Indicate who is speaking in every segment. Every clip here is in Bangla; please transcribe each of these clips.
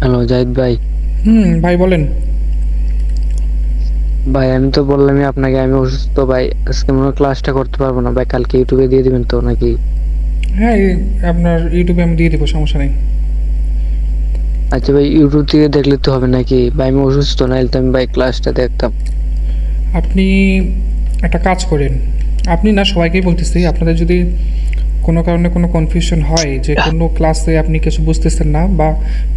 Speaker 1: হ্যালো জাহিদ ভাই।
Speaker 2: ভাই বলেন।
Speaker 1: ভাই আমি তো বললামই আপনাকে আমি অসুস্থ ভাই, আজকে মনে হয় ক্লাসটা করতে পারবো না ভাই, কালকে ইউটিউবে দিয়ে দিবেন তো নাকি?
Speaker 2: হ্যাঁ, আপনার ইউটিউবে আমি দিয়ে দেবো, সমস্যা নেই।
Speaker 1: আচ্ছা ভাই, ইউটিউব থেকে দেখলে তো হবে নাকি ভাই? আমি অসুস্থ, নাইলে তো আমি ভাই ক্লাসটা দেখতাম।
Speaker 2: আপনি একটা কাজ করেন, আপনি না সবাইকেই বলতেছি, আপনাদের যদি কোনো কারণে কোনো কনফিউশন হয় যে কোনো ক্লাসে আপনি কিছু বুঝতেছেন না বা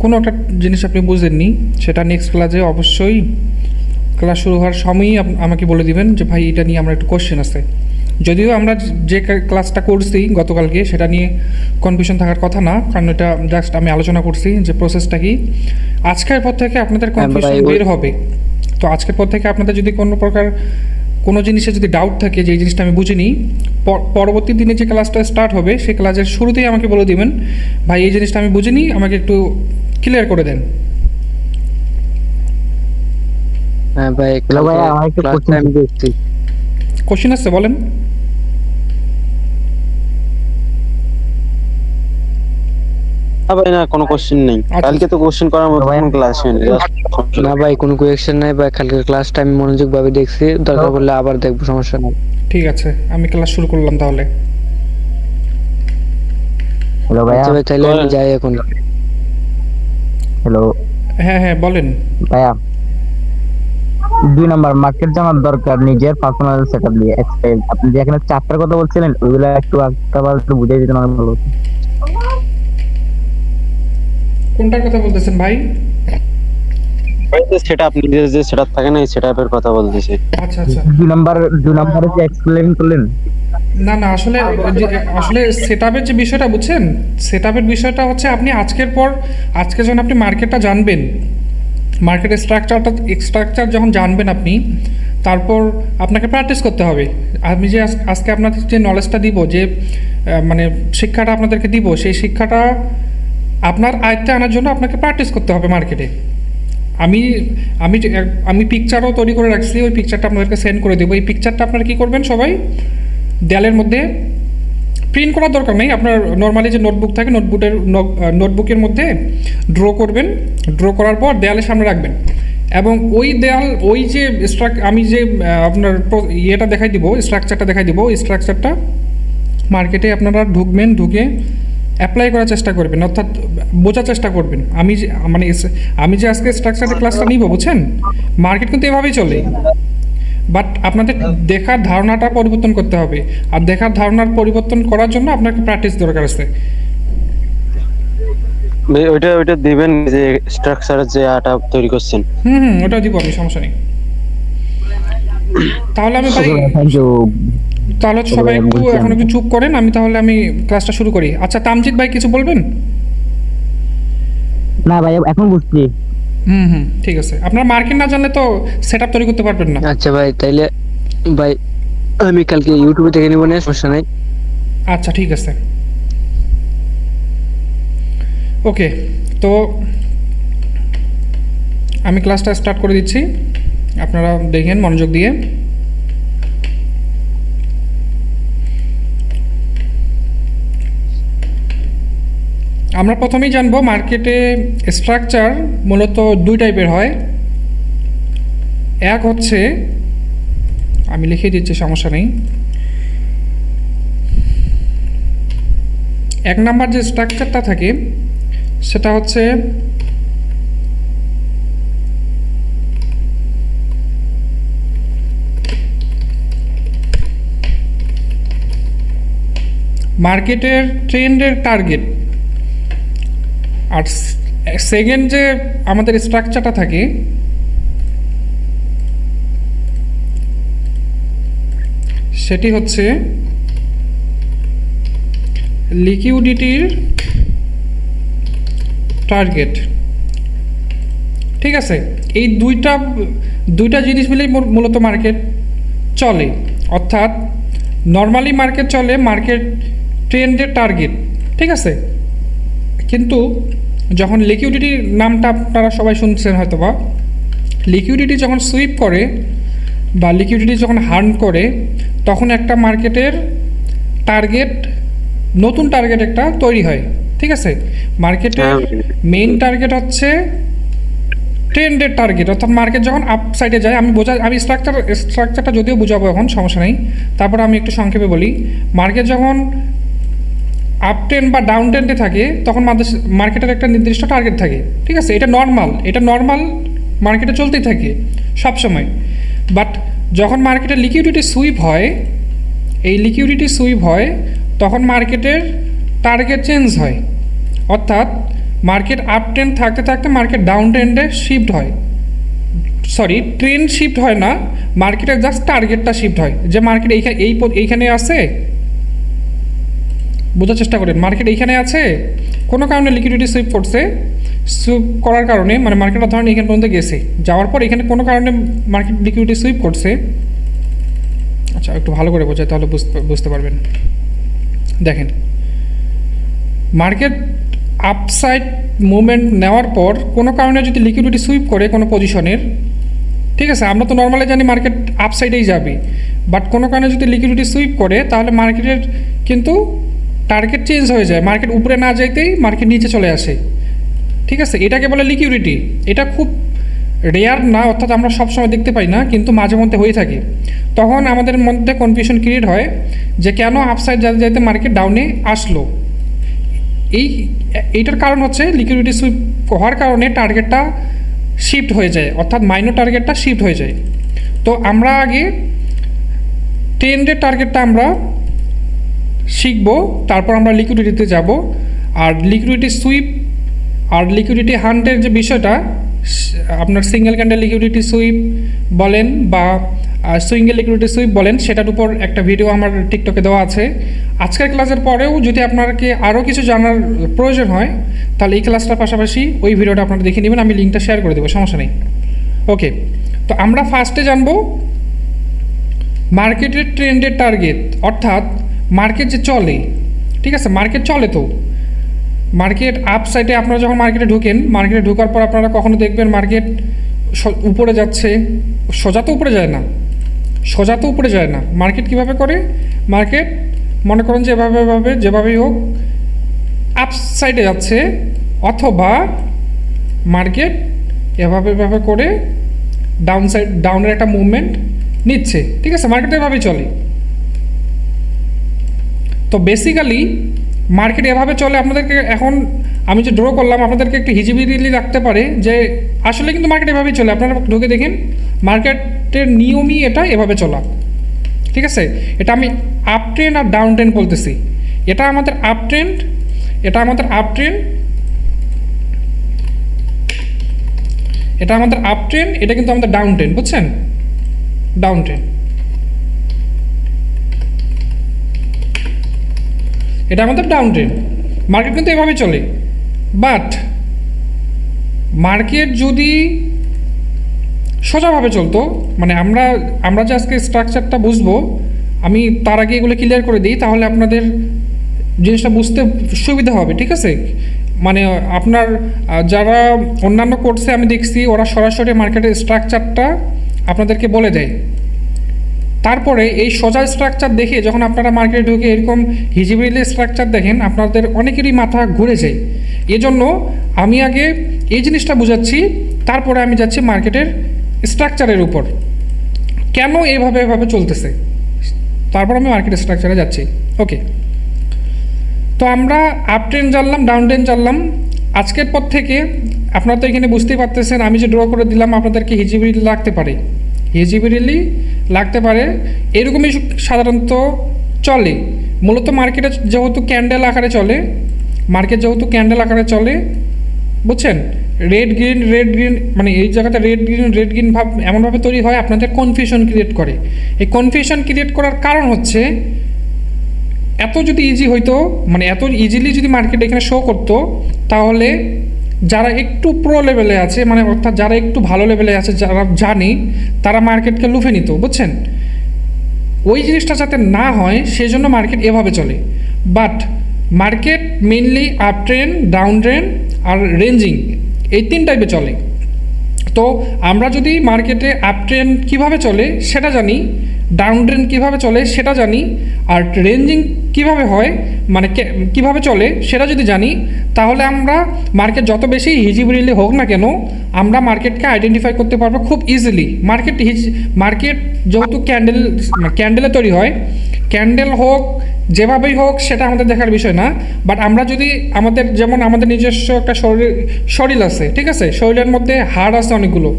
Speaker 2: কোনো একটা জিনিস আপনি বুঝেননি, সেটা নেক্সট ক্লাসে অবশ্যই ক্লাস শুরু হওয়ার সময়ই আমাকে বলে দিবেন যে ভাই এটা নিয়ে আমার একটু কোশ্চেন আছে। যদিও আমরা যে ক্লাসটা করছি গতকালকে সেটা নিয়ে কনফিউশন থাকার কথা না, কারণ এটা জাস্ট আমি আলোচনা করছি যে প্রসেসটা কি। আজকের পর থেকে আপনাদের
Speaker 1: হ্যাঁ
Speaker 2: কনফিউশন
Speaker 1: ভাই
Speaker 2: বের হবে। তো আজকের পর থেকে আপনাদের যদি কোনো প্রকার কোনো জিনিসে যদি ডাউট থাকে যে এই জিনিসটা আমি বুঝিনি, পরবর্তী দিনে যে ক্লাসটা স্টার্ট হবে সেই ক্লাসের শুরুতেই আমাকে বলে দিবেন ভাই এই জিনিসটা আমি বুঝিনি, আমাকে একটু ক্লিয়ার করে দেন।
Speaker 1: হ্যাঁ ভাই,
Speaker 3: হ্যালো
Speaker 1: কালকে
Speaker 3: ভাইয়া, আমার একটা
Speaker 1: ক্লাসটা
Speaker 3: কোশ্চেন
Speaker 1: আমি
Speaker 3: ছিল।
Speaker 1: দেখছি।
Speaker 2: কোশ্চেন আসছে, বলেন।
Speaker 4: না ভাই, না কোনো কোশ্চেন নেই।
Speaker 2: আচ্ছা
Speaker 4: কালকে তো কোশ্চেন করার মতো
Speaker 3: ভাইয়া
Speaker 4: কোনো ক্লাস হয়নি, জাস্ট সমস্যা
Speaker 1: না ভাই, কোনো কোয়েকশন নাই ভাই, কালকে ক্লাসটা আমি মনোযোগ ভাবে দেখছি, দরকার পড়লে আবার দেখবো, সমস্যা নাই।
Speaker 2: ঠিক আছে, আমি ক্লাস শুরু করলাম তাহলে।
Speaker 3: হ্যালো ভাইয়া।
Speaker 1: আচ্ছা ভাই, তাহলে আমি যাই এখন।
Speaker 3: হ্যালো
Speaker 2: হ্যাঁ হ্যাঁ, বলেন।
Speaker 3: ভাইয়া, 2 নাম্বার মার্কেট জানার দরকার নিজের পার্সোনাল সেটআপ দিয়ে এক্সপেল। আপনি যে এখানে 4টার কথা বলছিলেন ওইগুলো একটু আবার একটু বুঝিয়ে দিতেন অনেক ভালো হতো।
Speaker 2: কোনটার কথা বলতেছেন ভাই?
Speaker 4: সেটআপ, নিজের যে সেটআপ থাকে না, এই সেটআপের কথা বলতেছি।
Speaker 2: আচ্ছা আচ্ছা।
Speaker 3: 2 নাম্বারে যে এক্সপ্লেইন করলেন।
Speaker 2: না না, আসলে আসলে সেটআপের যে বিষয়টা বুঝছেন, সেটআপের বিষয়টা হচ্ছে আপনি আজকে যখন আপনি মার্কেটটা জানবেন, মার্কেটের স্ট্রাকচার যখন জানবেন আপনি, তারপর আপনাকে প্র্যাকটিস করতে হবে। আমি যে আজকে আপনাদের যে নলেজটা দিব, যে মানে শিক্ষাটা আপনাদেরকে দিব, সেই শিক্ষাটা আপনার আয়ত্তে আনার জন্য আপনাকে প্র্যাকটিস করতে হবে মার্কেটে। আমি আমি আমি পিকচারও তৈরি করে রাখছি, ওই পিকচারটা আপনাদেরকে সেন্ড করে দেবো। এই পিকচারটা আপনারা কী করবেন, সবাই দেয়ালের মধ্যে প্রিন্ট করার দরকার নেই, আপনার নর্মালি যে নোটবুক থাকে নোটবুকের মধ্যে ড্র করবেন। ড্র করার পর দেয়ালের সামনে রাখবেন, এবং ওই যে আমি যে আপনার ইয়েটা দেখাই দিব, স্ট্রাকচারটা দেখাই দিব, ওই স্ট্রাকচারটা মার্কেটে আপনারা ঢুকে অ্যাপ্লাই করার চেষ্টা করবেন, অর্থাৎ বোঝার চেষ্টা করবেন। আমি যে আজকে স্ট্রাকচারের ক্লাসটা নিব, বুঝছেন, মার্কেট কিন্তু এভাবেই চলে। বাট আপনাদের দেখার ধারণাটা পরিবর্তন করতে হবে, আর দেখার ধারণার পরিবর্তন করার জন্য আপনাকে প্র্যাকটিস দরকার আছে।
Speaker 4: ভাই ওইটা ওইটা দিবেন, যে স্ট্রাকচারের যে আটা তৈরি করছেন।
Speaker 2: ওটাও দিব আমি, সমস্যা নেই। তাহলে আমি ভাই,
Speaker 3: ওকে ভাইয়া, থ্যাংক ইউ।
Speaker 2: তাহলে
Speaker 3: ওকে
Speaker 2: সবাই
Speaker 3: ভাইয়া,
Speaker 2: একটু
Speaker 3: বলছি
Speaker 2: এখন
Speaker 3: আমি।
Speaker 2: একটু চুপ করেন, আমি ক্লাসটা শুরু করি। আচ্ছা, তামজিৎ ভাই কিছু বলবেন?
Speaker 3: না ভাইয়া, এখন বুঝছি।
Speaker 2: ঠিক আছে। আপনার মার্কেট না জানলে তো সেট আপ তৈরি করতে পারবেন না।
Speaker 1: আচ্ছা ভাই, তাইলে ভাই আমি কালকে ইউটিউবে দেখে নিবো না, সমস্যা নাই।
Speaker 2: আচ্ছা ঠিক আছে, ওকে। তো আমি ক্লাসটা স্টার্ট করে দিচ্ছি, আপনারা দেখেন মনোযোগ দিয়ে। আমরা প্রথমেই জানবো মার্কেটে স্ট্রাকচার মূলত 2 টাইপের হয়। এক হচ্ছে, আমি লিখে দিচ্ছি, সমস্যা নেই। 1 নাম্বার যে স্ট্রাকচারটা থাকে সেটা হচ্ছে মার্কেটের ট্রেন্ডের টার্গেট। আর সেকেন্ড যে আমাদের স্ট্রাকচারটা থাকে সেটি হচ্ছে লিকুইডিটির টার্গেট। ঠিক আছে, এই দুইটা জিনিস মিলেই মূলত মার্কেট চলে। অর্থাৎ নর্মালি মার্কেট চলে মার্কেট ট্রেন্ডের টার্গেট, ঠিক আছে। কিন্তু যখন লিকুইডিটির নামটা আপনারা সবাই শুনছেন হয়তো বা, লিকুইডিটি যখন সুইপ করে বা লিকুইডিটি যখন হার্ন করে, তখন একটা মার্কেটের টার্গেট, নতুন টার্গেট একটা তৈরি হয়, ঠিক আছে, মার্কেটের
Speaker 4: হ্যাঁ।
Speaker 2: মেইন টার্গেট হচ্ছে ট্রেন্ডের টার্গেট, অর্থাৎ মার্কেট যখন আপ সাইডে যায়, আমি স্ট্রাকচারটা যদিও বুঝাবো এখন, সমস্যা নেই, তারপর আমি একটু সংক্ষেপে বলি। মার্কেট যখন আপ ট্রেন্ড বা ডাউন ট্রেন্ডে থাকে তখন মার্কেটের একটা নির্দিষ্ট টার্গেট থাকে, ঠিক আছে, এটা নর্মাল মার্কেটে চলতেই থাকে সবসময়। বাট যখন মার্কেটে লিকুইডিটি সুইপ হয়, এই লিকুইডিটি সুইপ হয় তখন মার্কেটের টার্গেট চেঞ্জ হয়, অর্থাৎ মার্কেট আপ ট্রেন্ড থাকতে থাকতে মার্কেট ডাউন ট্রেন্ডে শিফট হয়, সরি ট্রেন্ড শিফট হয় না, মার্কেটের জাস্ট টার্গেটটা শিফট হয়, যে মার্কেট এইখানে আছে, বোঝার চেষ্টা করেন, মার্কেট এইখানে আছে, কোনো কারণে লিকুইডিটি সুইপ করছে, সুইপ করার কারণে মানে মার্কেটটা ধরেন এখানে পর্যন্ত গেছে, যাওয়ার পর এখানে কোনো কারণে মার্কেট লিকুইডিটি সুইপ করছে। আচ্ছা একটু ভালো করে বোঝায় তাহলে বুঝতে পারবেন। দেখেন, মার্কেট আপসাইড মুভমেন্ট নেওয়ার পর কোনো কারণে যদি লিকুইডিটি সুইপ করে কোনো পজিশনের, ঠিক আছে, আমরা তো নর্মালি জানি মার্কেট আপসাইডেই যাবে, বাট কোনো কারণে যদি লিকুইডিটি সুইপ করে তাহলে মার্কেটের কিন্তু টার্গেট চেঞ্জ হয়ে যায়, মার্কেট উপরে না যাইতেই মার্কেট নিচে চলে আসে, ঠিক আছে, এটাকে বলে লিকুইডিটি। এটা খুব রেয়ার না, অর্থাৎ আমরা সবসময় দেখতে পাই না, কিন্তু মাঝে মধ্যে হয়ে থাকে। তখন আমাদের মধ্যে কনফিউশন ক্রিয়েট হয় যে কেন আপসাইড যেতে যেতে মার্কেট ডাউনে আসলো। এইটার কারণ হচ্ছে লিকুইডিটি সুইপ হওয়ার কারণে টার্গেটটা শিফট হয়ে যায়, অর্থাৎ মাইনর টার্গেটটা শিফট হয়ে যায়। তো আমরা আগে ট্রেন্ডের টার্গেটটা আমরা শিখব, তারপর আমরা লিকুইডিটিতে যাব। আর লিকুইডিটি সুইপ আর লিকুইডিটি হান্টের যে বিষয়টা, আপনার সিঙ্গেল ক্যান্ডেল লিকুইডিটি সুইপ বলেন বা সুইঙ্গেল লিকুইডিটি সুইপ বলেন, সেটার উপর একটা ভিডিও আমার টিকটকে দেওয়া আছে। আজকের ক্লাসের পরেও যদি আপনাকে আরও কিছু জানার প্রয়োজন হয় তাহলে এই ক্লাসটার পাশাপাশি ওই ভিডিওটা আপনারা দেখে নেবেন, আমি লিঙ্কটা শেয়ার করে দেবো, সমস্যা নেই। ওকে, তো আমরা ফার্স্টে জানবো মার্কেটের ট্রেন্ডের টার্গেট, অর্থাৎ মার্কেট যে চলে, ঠিক আছে, মার্কেট চলে, তো মার্কেট আপ সাইডে আপনারা যখন মার্কেটে ঢুকেন, মার্কেটে ঢোকার পর আপনারা কখনো দেখবেন মার্কেট উপরে যাচ্ছে, সোজা তো উপরে যায় না, মার্কেট কীভাবে করে, মার্কেট মনে করেন যেভাবেই হোক আপ সাইডে যাচ্ছে, অথবা মার্কেট এভাবে করে ডাউনের একটা মুভমেন্ট নিচ্ছে, ঠিক আছে, মার্কেট এভাবেই চলে। তো বেসিক্যালি মার্কেট এভাবে চলে। আপনাদেরকে এখন আমি যে ড্র করলাম আপনাদেরকে একটু হিজিবিজিলি রাখতে পারে যে আসলে কিন্তু মার্কেট এভাবেই চলে, আপনারা ঢুকে দেখেন মার্কেটের নিয়মই এটা এভাবে চলা, ঠিক আছে। এটা আমি আপ ট্রেন্ড আর ডাউন ট্রেন্ড বলতেছি, এটা আমাদের আপ ট্রেন্ড, এটা আমাদের আপ ট্রেন্ড, এটা কিন্তু আমাদের ডাউন ট্রেন্ড, বুঝছেন, ডাউন ট্রেন্ড, এটা আমাদের ডাউন ট্রেন্ড। মার্কেট কিন্তু এভাবে চলে, বাট মার্কেট যদি সোজাভাবে চলতো, মানে আমরা যে আজকে স্ট্রাকচারটা বুঝবো, আমি তার আগে এগুলো ক্লিয়ার করে দিই, তাহলে আপনাদের জিনিসটা বুঝতে সুবিধা হবে, ঠিক আছে। মানে আপনার যারা অন্যান্য কোর্সে আমি দেখছি ওরা সরাসরি মার্কেটের স্ট্রাকচারটা আপনাদেরকে বলে দেয়, তারপরে এই সোজা স্ট্রাকচার দেখে যখন আপনারা মার্কেটে ঢুকে এরকম হিজিবিলি স্ট্রাকচার দেখেন আপনাদের অনেকেরই মাথা ঘুরে যায়। এজন্য আমি আগে এই জিনিসটা বোঝাচ্ছি, তারপরে আমি যাচ্ছি মার্কেটের স্ট্রাকচারের উপর, কেন এভাবে চলতেছে, তারপর আমি মার্কেট স্ট্রাকচারে যাচ্ছি। ওকে, তো আমরা আপ ট্রেন্ড জানলাম, ডাউন ট্রেন্ড জানলাম। আজকের পর থেকে আপনারা তো এখানে বুঝতেই পারতেছেন, আমি যে ড্র করে দিলাম আপনাদেরকে হিজিবিলি লাগতে পারে, এরকমই সাধারণত চলে। মূলত মার্কেটে যেহেতু ক্যান্ডেল আকারে চলে, বুঝছেন, রেড গ্রিন, মানে এই জায়গাতে রেড গ্রিন ভাব এমনভাবে তৈরি হয় আপনাদের কনফিউশন ক্রিয়েট করে। এই কনফিউশন ক্রিয়েট করার কারণ হচ্ছে এত যদি ইজি হইতো, মানে এত ইজিলি যদি মার্কেট এখানে শো করতো, তাহলে যারা একটু প্রো লেভেলে আছে, মানে অর্থাৎ যারা একটু ভালো লেভেলে আছে, যারা জানে, তারা মার্কেটকে লুফে নিত, বুঝছেন। ওই জিনিসটা যাতে না হয় সেজন্য মার্কেট এভাবে চলে। But market mainly up trend, down trend আর রেঞ্জিং, এই 3 টাইপে চলে। তো আমরা যদি মার্কেটে আপ ট্রেন্ড কীভাবে চলে সেটা জানি, ডাউন ট্রেন্ড কীভাবে চলে সেটা জানি, আর রেঞ্জিং কীভাবে হয় মানে কীভাবে চলে সেটা যদি জানি, তাহলে আমরা মার্কেট যত বেশি হিজিবিলিটি হোক না কেন আমরা মার্কেটকে আইডেন্টিফাই করতে পারবো খুব ইজিলি। মার্কেট যেহেতু ক্যান্ডেলে তৈরি হয়, ক্যান্ডেল হোক যেভাবেই হোক সেটা আমাদের দেখার বিষয় না। বাট আমরা যদি যেমন আমাদের নিজস্ব একটা শরীর আছে, ঠিক আছে, শরীরের মধ্যে হাড় আছে অনেকগুলো,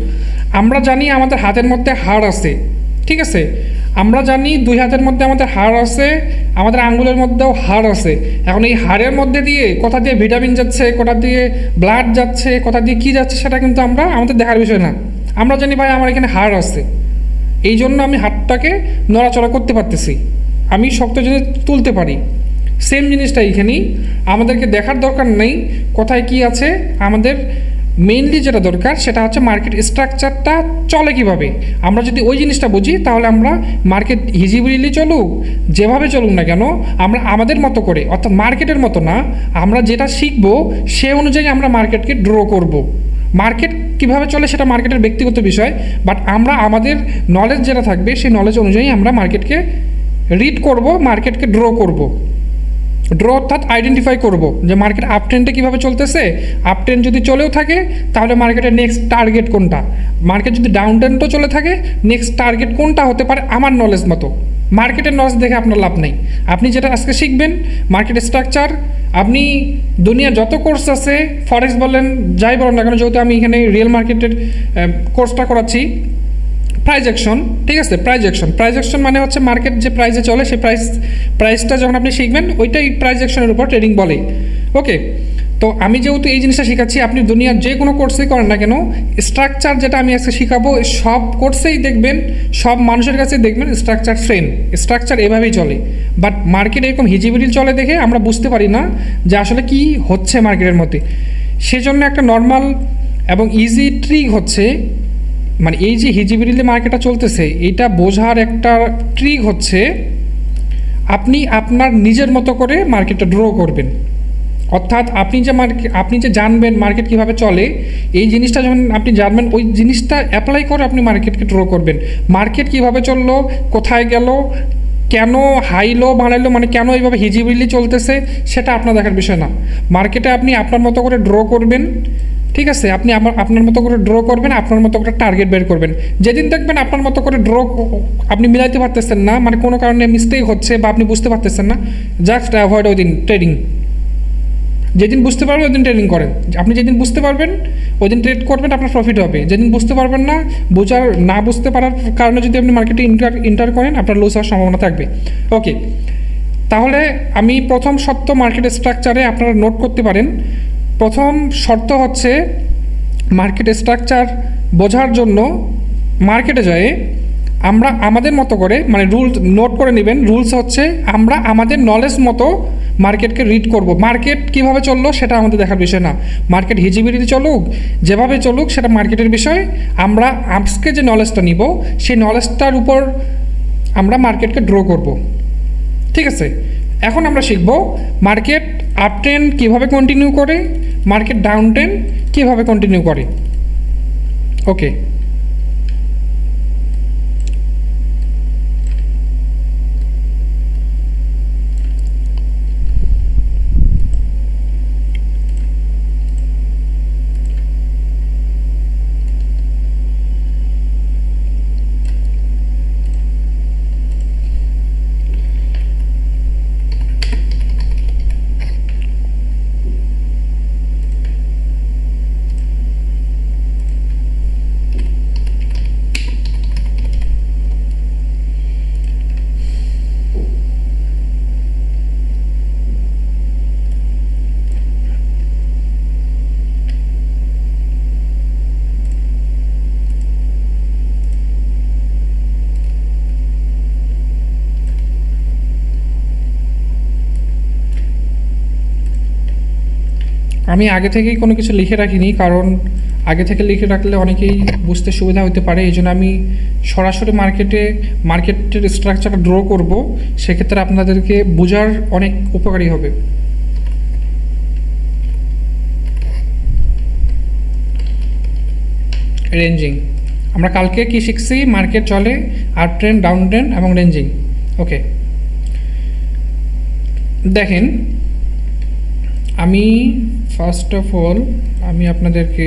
Speaker 2: আমরা জানি আমাদের হাতের মধ্যে হাড় আছে, ঠিক আছে, আমরা জানি 2 হাতের মধ্যে আমাদের হাড় আছে, আমাদের আঙ্গুলের মধ্যেও হাড় আছে। এখন এই হাড়ের মধ্যে দিয়ে কোথা দিয়ে ভিটামিন যাচ্ছে, কোথা দিয়ে ব্লাড যাচ্ছে, কোথা দিয়ে কী যাচ্ছে সেটা কিন্তু আমাদের দেখার বিষয় না। আমরা জানি ভাই আমার এখানে হাড় আছে, এই জন্য আমি হাড়টাকে নড়াচড়া করতে পারতেছি, আমি শক্ত জিনিস তুলতে পারি। সেম জিনিসটা এইখানেই, আমাদেরকে দেখার দরকার নেই কোথায় কি আছে, আমাদের মেইনলি যেটা দরকার সেটা হচ্ছে মার্কেট স্ট্রাকচারটা চলে কিভাবে। আমরা যদি ওই জিনিসটা বুঝি তাহলে আমরা মার্কেট হিজিবিলি চলুক যেভাবে চলুক না কেন আমরা আমাদের মতো করে, অর্থাৎ মার্কেটের মতো না, আমরা যেটা শিখবো সে অনুযায়ী আমরা মার্কেটকে ড্র করব। মার্কেট কীভাবে চলে সেটা মার্কেটের ব্যক্তিগত বিষয়, বাট আমরা আমাদের নলেজ যেটা থাকবে সেই নলেজ অনুযায়ী আমরা মার্কেটকে রিড করব, মার্কেটকে ড্র করব। ড্র অর্থাৎ আইডেন্টিফাই করব যে মার্কেট আপ ট্রেন্ডে কীভাবে চলতেছে, আপ ট্রেন্ড যদি চলেও থাকে তাহলে মার্কেটের নেক্সট টার্গেট কোনটা, মার্কেট যদি ডাউন ট্রেন্ডও চলে থাকে নেক্সট টার্গেট কোনটা হতে পারে আমার নলেজ মতো। মার্কেটের নলেজ দেখে আপনার লাভ নেই। আপনি যেটা আজকে শিখবেন মার্কেট স্ট্রাকচার, আপনি দুনিয়ার যত কোর্স আছে, ফরেক্স বলেন যাই বলেন না কেন, যেহেতু আমি এখানে রিয়েল মার্কেটের কোর্সটা করাচ্ছি, প্রাইস অ্যাকশন, ঠিক আছে, প্রাইস অ্যাকশন মানে হচ্ছে মার্কেট যে প্রাইসে চলে সেই প্রাইসটা যখন আপনি শিখবেন ওইটাই প্রাইস অ্যাকশনের উপর ট্রেডিং বলে। ওকে, তো আমি যেহেতু এই জিনিসটা শেখাচ্ছি, আপনি দুনিয়ার যে কোনো কোর্সেই করেন না কেন, স্ট্রাকচার যেটা আমি আজকে শেখাবো সব কোর্সেই দেখবেন, সব মানুষের কাছে দেখবেন স্ট্রাকচার সেম, স্ট্রাকচার এভাবেই চলে। বাট মার্কেট এরকম হিজিবিলি চলে দেখে আমরা বুঝতে পারি না যে আসলে কি হচ্ছে মার্কেটের মধ্যে। সেজন্য একটা নর্মাল এবং ইজি ট্রিক হচ্ছে, মানে এই যে হিজিবিলিতে মার্কেটটা চলতেছে এটা বোঝার একটা ট্রিক হচ্ছে আপনি আপনার নিজের মতো করে মার্কেটটা ড্র করবেন। অর্থাৎ আপনি যে জানবেন মার্কেট কীভাবে চলে, এই জিনিসটা যখন আপনি জানবেন ওই জিনিসটা অ্যাপ্লাই করে আপনি মার্কেটকে ড্র করবেন। মার্কেট কীভাবে চললো, কোথায় গেল, কেন হাইলো বাড়াইলো, মানে কেন এইভাবে হিজিবিলি চলতেছে সেটা আপনার দেখার বিষয় না। মার্কেটে আপনি আপনার মতো করে ড্র করবেন, ঠিক আছে, আপনি আপনার মতো করে ড্র করবেন, আপনার মতো করে টার্গেট বের করবেন। যেদিন দেখবেন আপনার মতো করে ড্র আপনি মিলাইতে পারতেছেন না, মানে কোনো কারণে মিস্টেক হচ্ছে বা আপনি বুঝতে পারতেছেন না, জাস্ট অ্যাভয়েড ওই দিন ট্রেডিং। যেদিন বুঝতে পারবেন ওই দিন ট্রেডিং করেন। আপনি যেদিন বুঝতে পারবেন ওই দিন ট্রেড করবেন, আপনার প্রফিট হবে। যেদিন বুঝতে পারবেন না, না বুঝতে পারার কারণে যদি আপনি মার্কেটে ইন্টার করেন আপনার লস হওয়ার সম্ভাবনা থাকবে। ওকে, তাহলে আমি প্রথম শর্ত মার্কেট স্ট্রাকচারে আপনারা নোট করতে পারেন। প্রথম শর্ত হচ্ছে মার্কেট স্ট্রাকচার বোঝার জন্য মার্কেটে যায় আমরা আমাদের মতো করে, মানে রুলস নোট করে নেবেন। রুলস হচ্ছে আমরা আমাদের নলেজ মতো মার্কেটকে রিড করব। মার্কেট কীভাবে চললো সেটা আমাদের দেখার বিষয় না, মার্কেট হিজিবিলিটি চলুক যেভাবে চলুক সেটা মার্কেটের বিষয়। আমরা আজকে যে নলেজটা নিব সেই নলেজটার উপর আমরা মার্কেটকে ড্র করব, ঠিক আছে। এখন আমরা শিখব মার্কেট আপ ট্রেন্ড কীভাবে কন্টিনিউ করে, মার্কেট ডাউন ট্রেন্ড কীভাবে কন্টিনিউ করে। ওকে, আমি আগে থেকেই কোনো কিছু লিখে রাখিনি, কারণ আগে থেকে লিখে রাখলে অনেকেই বুঝতে সুবিধা হতে পারে। এই জন্য আমি সরাসরি মার্কেটের স্ট্রাকচারটা ড্র করব, সেক্ষেত্রে আপনাদেরকে বোঝার অনেক উপকারী হবে। রেঞ্জিং, আমরা কালকে কি শিখছি? মার্কেট চলে আপ ট্রেন্ড, ডাউন ট্রেন্ড এবং রেঞ্জিং। ওকে, দেখেন আমি ফার্স্ট অফ অল আমি আপনাদেরকে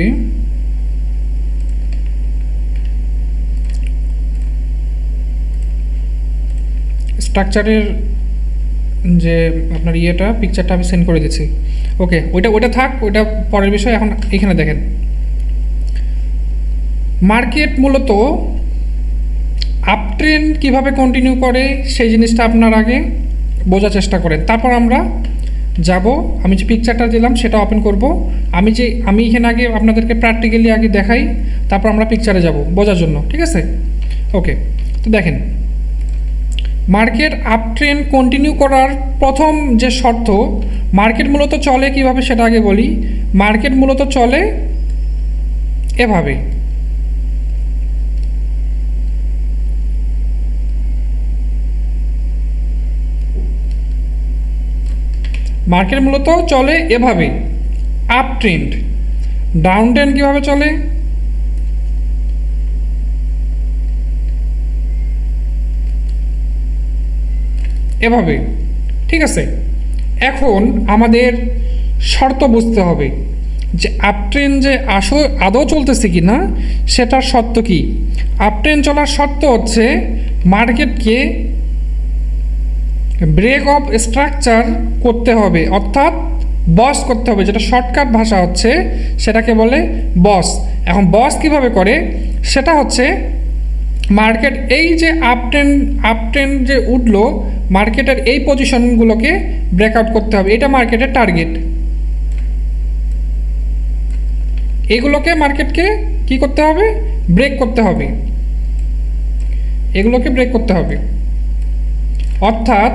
Speaker 2: স্ট্রাকচারের যে আপনার পিকচারটা আমি সেন্ড করে দিচ্ছি। ওকে, ওইটা থাক, ওইটা পরের বিষয়। এখন এখানে দেখেন, মার্কেট মূলত আপ ট্রেন্ড কীভাবে কন্টিনিউ করে সেই জিনিসটা আপনার আগে বোঝার চেষ্টা করেন, তারপর আমরা যাব। আমি যে পিকচারটা দিলাম সেটা ওপেন করব। আমি এখানে আগে আপনাদেরকে প্র্যাকটিক্যালি আগে দেখাই, তারপর আমরা পিকচারে যাব বোঝার জন্য, ঠিক আছে? ওকে, তো দেখেন মার্কেট আপ ট্রেন্ড কন্টিনিউ করার প্রথম যে শর্ত, মার্কেট মূলত চলে কিভাবে সেটা আগে বলি। মার্কেট মূলত চলে এভাবে, মার্কেট মূলত চলে এভাবে, আপ ট্রেন্ড। ডাউন ট্রেন্ড কীভাবে চলে? এভাবে, ঠিক আছে? এখন আমাদের শর্ত বুঝতে হবে যে আপ ট্রেন্ড যে আদৌ চলতেছে কি না সেটার শর্ত কি। আপ ট্রেন্ড চলার শর্ত হচ্ছে মার্কেটকে ব্রেক অফ স্ট্রাকচার করতে হবে, অর্থাৎ বস করতে হবে, যেটা শর্টকাট ভাষা হচ্ছে সেটাকে বলে বস। এখন বস কিভাবে করে সেটা হচ্ছে মার্কেট এই যে আপ ট্রেন্ড যে উঠলো, মার্কেটের এই পজিশনগুলোকে ব্রেকআউট করতে হবে। এটা মার্কেটের টার্গেট। এগুলোকে মার্কেটকে কি করতে হবে? ব্রেক করতে হবে, এগুলোকে ব্রেক করতে হবে। অর্থাৎ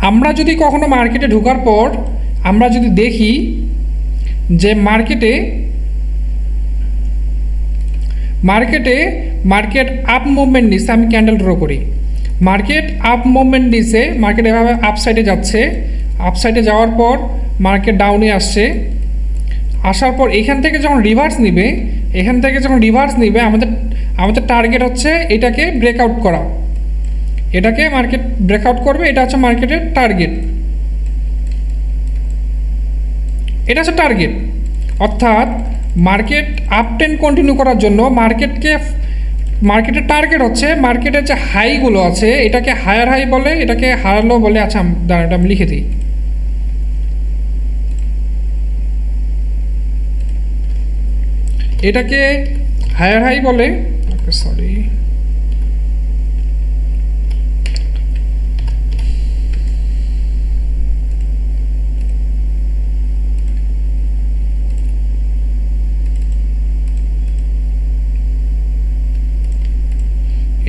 Speaker 2: আমরা যদি কখনো মার্কেটে ঢোকার পর আমরা যদি দেখি যে মার্কেট আপ মুভমেন্ট নিচ্ছে, আমি ক্যান্ডেল ড্র করি, মার্কেট আপ মুভমেন্ট নিচ্ছে, মার্কেট এভাবে আপসাইডে যাচ্ছে, আপসাইডে যাওয়ার পর মার্কেট ডাউনে আসছে, আসার পর এখান থেকে যখন রিভার্স নিবে, আমাদের টার্গেট হচ্ছে এটাকে ব্রেকআউট করা, এটাকে মার্কেট ব্রেকআউট করবে, এটা হচ্ছে মার্কেটের টার্গেট, এটা হচ্ছে টার্গেট। অর্থাৎ মার্কেট আপ ট্রেন্ড কন্টিনিউ করার জন্য মার্কেটের টার্গেট হচ্ছে মার্কেটের যে হাইগুলো আছে এটাকে হায়ার হাই বলে, এটাকে হায়ার লো বলে। আচ্ছা দাঁড়াটা আমি লিখে দিই, এটাকে হায়ার হাই বলে, সরি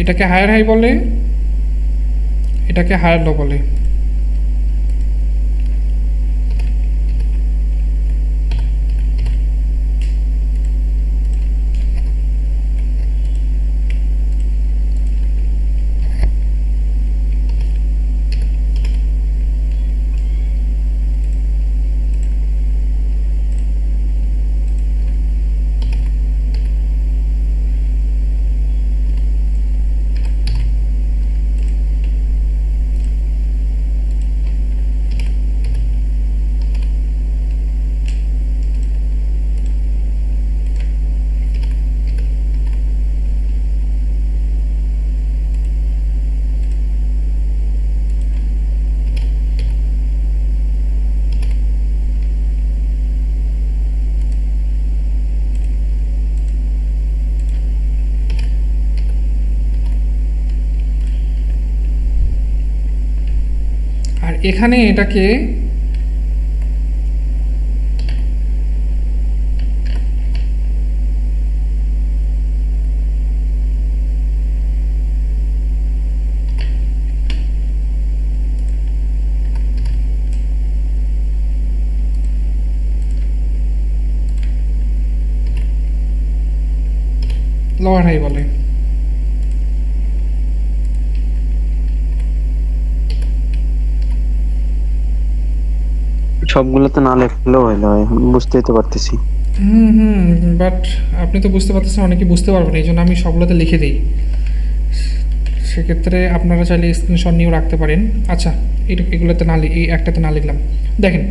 Speaker 2: এটাকে হায়ার হাই বলে, এটাকে হায়ার লো বলে। আর এখানে এটাকে লোয়ার হাই বলে।
Speaker 4: সবগুলো তো না লেখলেও হইলো, বুঝতেই তো পারতেছি।
Speaker 2: বাট আপনি তো বুঝতে পারতেছেন, অনেকে বুঝতে পারবেন, এই জন্য আমি সবগুলোতে লিখে দিই। সেক্ষেত্রে আপনারা চাইলে স্ক্রিনশট নিয়েও রাখতে পারেন। আচ্ছা, এগুলোতে না, এই একটাতে না লিখলাম। দেখেন,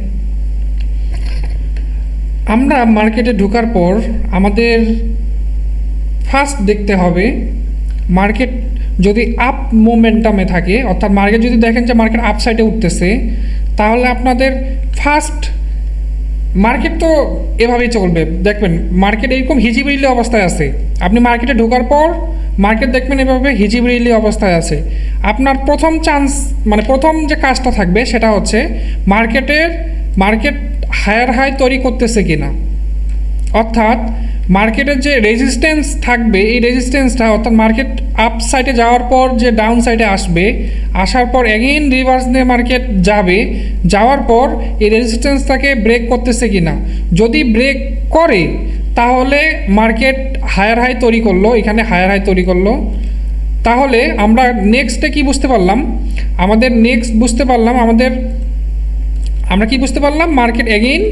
Speaker 2: আমরা মার্কেটে ঢোকার পর আমাদের ফার্স্ট দেখতে হবে মার্কেট যদি আপ মোমেন্টামে থাকে, অর্থাৎ মার্কেট যদি দেখেন যে মার্কেট আপ সাইডে উঠতেছে, তাহলে আপনাদের ফার্স্ট মার্কেট তো এভাবেই চলবে। দেখবেন মার্কেট এরকম হিজিবিরিলি অবস্থায় আছে, আপনি মার্কেটে ঢোকার পর মার্কেট দেখবেন এভাবে হিজিবিরিলি অবস্থায় আছে। আপনার প্রথম চান্স, মানে প্রথম যে কাজটা থাকবে সেটা হচ্ছে মার্কেট হায়ার হাই তৈরি করতেছে কিনা, অর্থাৎ মার্কেটের যে রেজিস্ট্যান্স থাকবে, এই রেজিস্ট্যান্সটা অর্থাৎ মার্কেট আপ সাইডে যাওয়ার পর যে ডাউন সাইডে আসবে, আসার পর এগেইন রিভার্স দিয়ে মার্কেট যাবে, যাওয়ার পর এই রেজিস্ট্যান্সটাকে ব্রেক করতেছে কিনা। যদি ব্রেক করে তাহলে মার্কেট হায়ার হাই তৈরি করলো, এখানে হায়ার হাই তৈরি করলো। তাহলে আমরা নেক্সটে কি বুঝতে পারলাম, আমরা কি বুঝতে পারলাম, মার্কেট এগেইন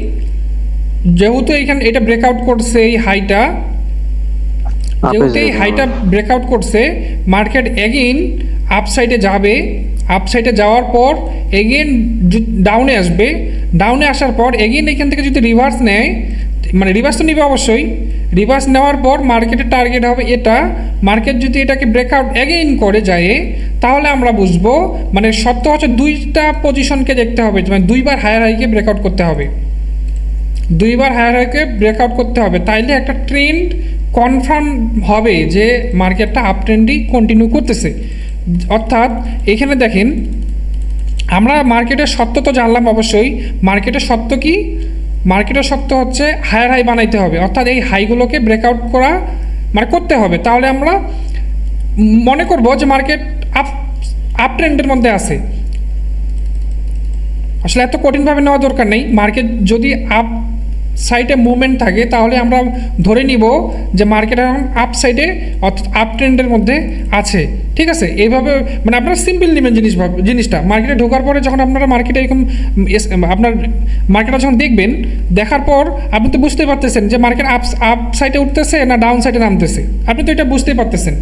Speaker 2: যেহেতু এখানে এটা ব্রেকআউট করছে, এই হাইটা যেহেতু এই হাইটা ব্রেকআউট করছে, মার্কেট এগেইন আপসাইডে যাবে, আপসাইডে যাওয়ার পর এগেইন ডাউনে আসবে, ডাউনে আসার পর এগেইন এখান থেকে যদি রিভার্স নেয়, মানে রিভার্স তো নেবে অবশ্যই, রিভার্স নেওয়ার পর মার্কেটের টার্গেট হবে এটা। মার্কেট যদি এটাকে ব্রেকআউট এগেইন করে যায়, তাহলে আমরা বুঝবো, মানে শর্ত হচ্ছে দুইটা পজিশনকে দেখতে হবে, মানে দুইবার হায়ার হাইকে ব্রেকআউট করতে হবে, দুইবার হায়ার হাইকে ব্রেকআউট করতে হবে, তাইলে একটা ট্রেন্ড কনফার্ম হবে যে মার্কেটটা আপ ট্রেন্ডই কন্টিনিউ করতেছে। অর্থাৎ এখানে দেখেন, আমরা মার্কেটের সত্য তো জানলাম অবশ্যই। মার্কেটের সত্য কি? মার্কেটের সত্য হচ্ছে হায়ার হাই বানাইতে হবে, অর্থাৎ এই হাইগুলোকে ব্রেকআউট করা মানে করতে হবে, তাহলে আমরা মনে করব যে মার্কেট আপ ট্রেন্ডের মধ্যে আছে। আসলে এত কঠিনভাবে নেওয়া দরকার নেই। মার্কেট যদি আপ সাইডে মুভমেন্ট থাকে তাহলে আমরা ধরে নিব যে মার্কেট এখন আপ সাইডে অর্থাৎ আপ ট্রেন্ডের মধ্যে আছে। ঠিক আছে, এইভাবে মানে আপনারা সিম্পল নেবেন জিনিসটা। মার্কেটে ঢোকার পরে যখন আপনারা মার্কেটে এরকম আপনার মার্কেটটা যখন দেখবেন, দেখার পর আপনি তো বুঝতে পারতেছেন যে মার্কেট আপ সাইডে উঠতেছে না ডাউন সাইডে নামতেছে, আপনি তো এটা বুঝতেই পারতেছেন।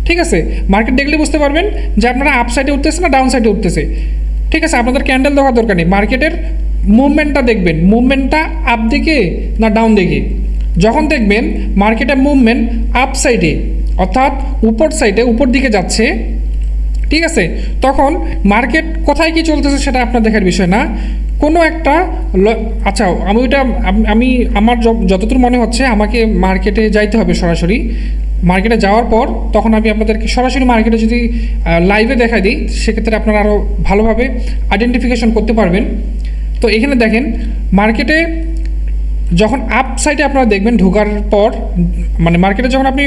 Speaker 2: ঠিক আছে, মার্কেট দেখলে বুঝতে পারবেন যে আপনারা আপ সাইডে উঠতেছে না ডাউন সাইডে উঠতেছে। ঠিক আছে, আপনাদের ক্যান্ডেল দেওয়ার দরকার নেই, মার্কেটের মুভমেন্টটা দেখবেন, মুভমেন্টটা আপ দিকে না ডাউন দিকে। যখন দেখবেন মার্কেটের মুভমেন্ট আপ সাইডে অর্থাৎ উপর দিকে যাচ্ছে, ঠিক আছে, তখন মার্কেট কোথায় কি চলতেছে সেটা আপনার দেখার বিষয় না, কোনো একটা আচ্ছা আমি আমার যতদূর মনে হচ্ছে আমাকে মার্কেটে যাইতে হবে সরাসরি। মার্কেটে যাওয়ার পর তখন আমি আপনাদেরকে সরাসরি মার্কেটে যদি লাইভে দেখাই দিই, সেক্ষেত্রে আপনারা আরও ভালোভাবে আইডেন্টিফিকেশন করতে পারবেন। তো এখানে দেখেন, মার্কেটে যখন আপ সাইডে আপনারা দেখবেন ঢোকার পর, মানে মার্কেটে যখন আপনি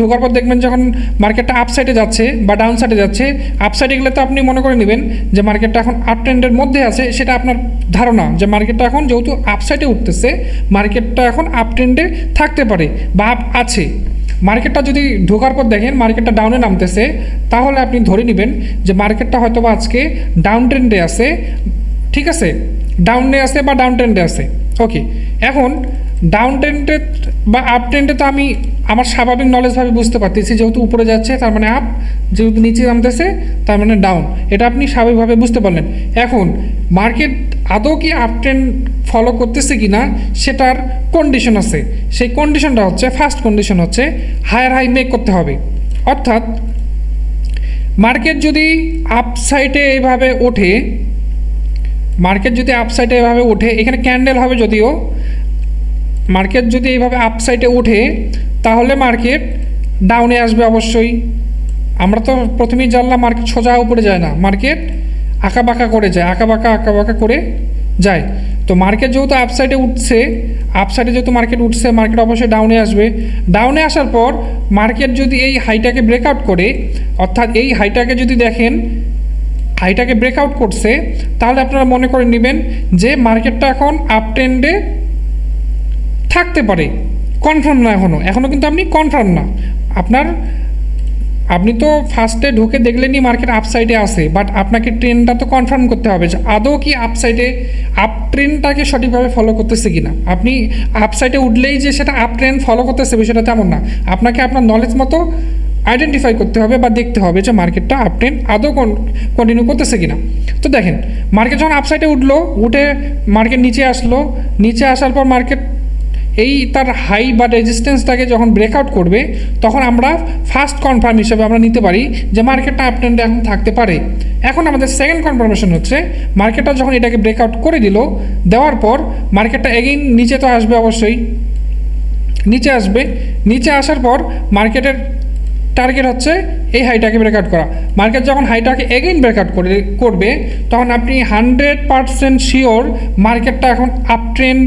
Speaker 2: ঢোকার পর দেখবেন যখন মার্কেটটা আপ সাইডে যাচ্ছে বা ডাউন সাইডে যাচ্ছে, আপ সাইডে গেলে তো আপনি মনে করে নেবেন যে মার্কেটটা এখন আপ ট্রেন্ডের মধ্যে আছে, সেটা আপনার ধারণা যে মার্কেটটা এখন যেহেতু আপ সাইডে উঠতেছে, মার্কেটটা এখন আপ ট্রেন্ডে থাকতে পারে বা আপ আছে। মার্কেটটা যদি ঢোকার পর দেখেন মার্কেটটা ডাউনে নামতেছে, তাহলে আপনি ধরে নেবেন যে মার্কেটটা হয়তো বা আজকে ডাউন ট্রেন্ডে আছে। ঠিক আছে, ডাউনে আছে বা ডাউন ট্রেন্ডে আছে। ওকে, এখন ডাউন ট্রেন্ডে বা আপ ট্রেন্ডে তো আমি আমার স্বাভাবিক নলেজভাবে বুঝতে পারতেছি, যেহেতু উপরে যাচ্ছে তার মানে আপ, যেহেতু নিচে নামতেছে তার মানে ডাউন, এটা আপনি স্বাভাবিকভাবে বুঝতে পারলেন। এখন মার্কেট আদৌ কি আপ ট্রেন্ড ফলো করতেছে কি না সেটার কন্ডিশন আছে, সেই কন্ডিশনটা হচ্ছে, ফার্স্ট কন্ডিশন হচ্ছে হায়ার হাই মেক করতে হবে। অর্থাৎ মার্কেট যদি আপ সাইডে এভাবে ওঠে, এখানে ক্যান্ডেল হবে, যদিও মার্কেট যদি এইভাবে আপ সাইডে ওঠে তাহলে মার্কেট ডাউনে আসবে অবশ্যই। আমরা তো প্রথমেই জানলাম মার্কেট সোজা উপরে যায় না, মার্কেট আঁকাবাঁকা করে যায়, আঁকাবাঁকা করে যায়। তো মার্কেট যেহেতু আপ সাইডে যেহেতু মার্কেট উঠছে, মার্কেট অবশ্যই ডাউনে আসবে। ডাউনে আসার পর মার্কেট যদি এই হাইটাকে ব্রেকআউট করে, অর্থাৎ এই হাইটাকে যদি দেখেন হাইটাকে ব্রেকআউট করছে, তাহলে আপনারা মনে করে নেবেন যে মার্কেটটা এখন আপ ট্রেন্ডে থাকতে পারে। কনফার্ম না, এখনও কিন্তু আপনি কনফার্ম না, আপনার আপনি তো ফার্স্টে ঢুকে দেখলেনই মার্কেট আপসাইডে আসে, বাট আপনাকে ট্রেনটা তো কনফার্ম করতে হবে যে আদৌ কি আপসাইডে আপ ট্রেনটাকে সঠিকভাবে ফলো করতেছে কিনা। আপনি আপসাইডে উঠলেই যে সেটা আপ ট্রেন ফলো করতেছে বিষয়টা তেমন না, আপনাকে আপনার নলেজ মতো আইডেন্টিফাই করতে হবে বা দেখতে হবে যে মার্কেটটা আপ ট্রেন আদৌ কন্টিনিউ করতেছে কিনা। তো দেখেন মার্কেট যখন আপসাইডে উঠলো, উঠে মার্কেট নিচে আসলো, নিচে আসার পর মার্কেট এই তার হাই বা রেজিস্ট্যান্সটাকে যখন ব্রেকআউট করবে, তখন আমরা ফার্স্ট কনফার্ম হিসেবে আমরা নিতে পারি যে মার্কেটটা আপ ট্রেন্ডে এখন থাকতে পারে। এখন আমাদের সেকেন্ড কনফার্মেশন হচ্ছে মার্কেটটা যখন এটাকে ব্রেকআউট করে দিল, দেওয়ার পর মার্কেটটা এগেইন নিচে তো আসবে, অবশ্যই নিচে আসবে। নিচে আসার পর মার্কেটের টার্গেট হচ্ছে এই হাইটাকে ব্রেকআউট করা। মার্কেট যখন হাইটাকে এগেইন ব্রেকআউট করবে, তখন আপনি 100% শিওর মার্কেটটা এখন আপ ট্রেন্ড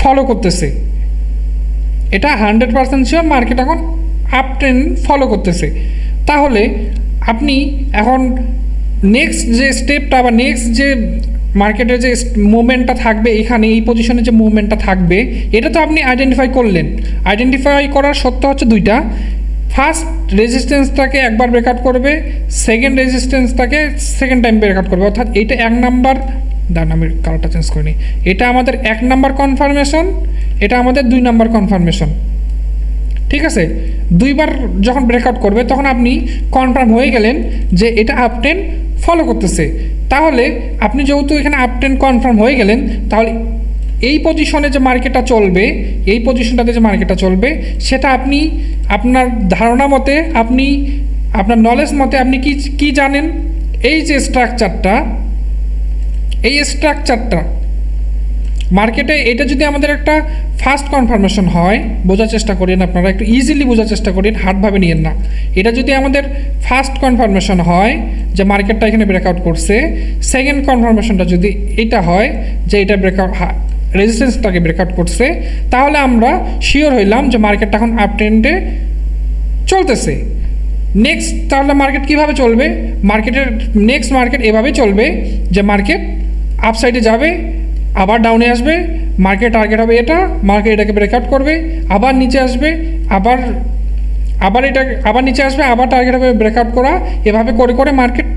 Speaker 2: ফলো করতেছে। এটা 100% শিওর মার্কেট এখন আপ ট্রেন্ড ফলো করতেছে। তাহলে আপনি এখন নেক্সট যে স্টেপটা বা নেক্সট যে মার্কেটের যে মুভমেন্টটা থাকবে, এখানে এই পজিশনে যে মুভমেন্টটা থাকবে, এটা তো আপনি আইডেন্টিফাই করলেন। আইডেন্টিফাই করার সত্য হচ্ছে দুইটা। ফার্স্ট রেজিস্ট্যান্সটাকে একবার ব্রেকআউট করবে, সেকেন্ড রেজিস্ট্যান্সটাকে সেকেন্ড টাইম ব্রেকআউট করবে। অর্থাৎ এইটা 1 নাম্বার, দাঁড়ান আমি কালারটা চেঞ্জ করিনি, এটা আমাদের 1 নাম্বার কনফার্মেশন, এটা আমাদের 2 নাম্বার কনফার্মেশন। ঠিক আছে, দুইবার যখন ব্রেকআউট করবে তখন আপনি কনফার্ম হয়ে গেলেন যে এটা আপ ট্রেন্ড ফলো করতেছে। তাহলে আপনি যেহেতু এখানে আপ ট্রেন্ড কনফার্ম হয়ে গেলেন, তাহলে এই পজিশনে যে মার্কেটটা চলবে, এই পজিশনটাতে যে মার্কেটটা চলবে, সেটা আপনি আপনার ধারণা মতে, আপনি আপনার নলেজ মতে আপনি কি জানেন, এই যে স্ট্রাকচারটা, এই স্ট্রাকচারটা মার্কেটে, এটা যদি আমাদের একটা ফার্স্ট কনফার্মেশন হয়, বোঝার চেষ্টা করেন আপনারা, একটু ইজিলি বোঝার চেষ্টা করেন, হার্ডভাবে নিয়েন না। এটা যদি আমাদের ফার্স্ট কনফার্মেশন হয় যে মার্কেটটা এখানে ব্রেকআউট করছে, সেকেন্ড কনফার্মেশনটা যদি এটা হয় যে এটা ব্রেকআউট রেজিস্ট্যান্সটাকে ব্রেকআউট করছে, তাহলে আমরা শিওর হইলাম যে মার্কেটটা এখন আপ ট্রেন্ডে চলতেছে। নেক্সট তাহলে মার্কেট কীভাবে চলবে? মার্কেটের নেক্সট মার্কেট এভাবে চলবে যে মার্কেট আপসাইডে যাবে, আবার ডাউনে আসবে, মার্কেট টার্গেট হবে এটা, মার্কেট এটাকে ব্রেকআউট করবে, আবার নিচে আসবে, আবার এটা আবার নিচে আসবে, আবার টার্গেট হবে ব্রেকআউট করা। এভাবে করে করে মার্কেট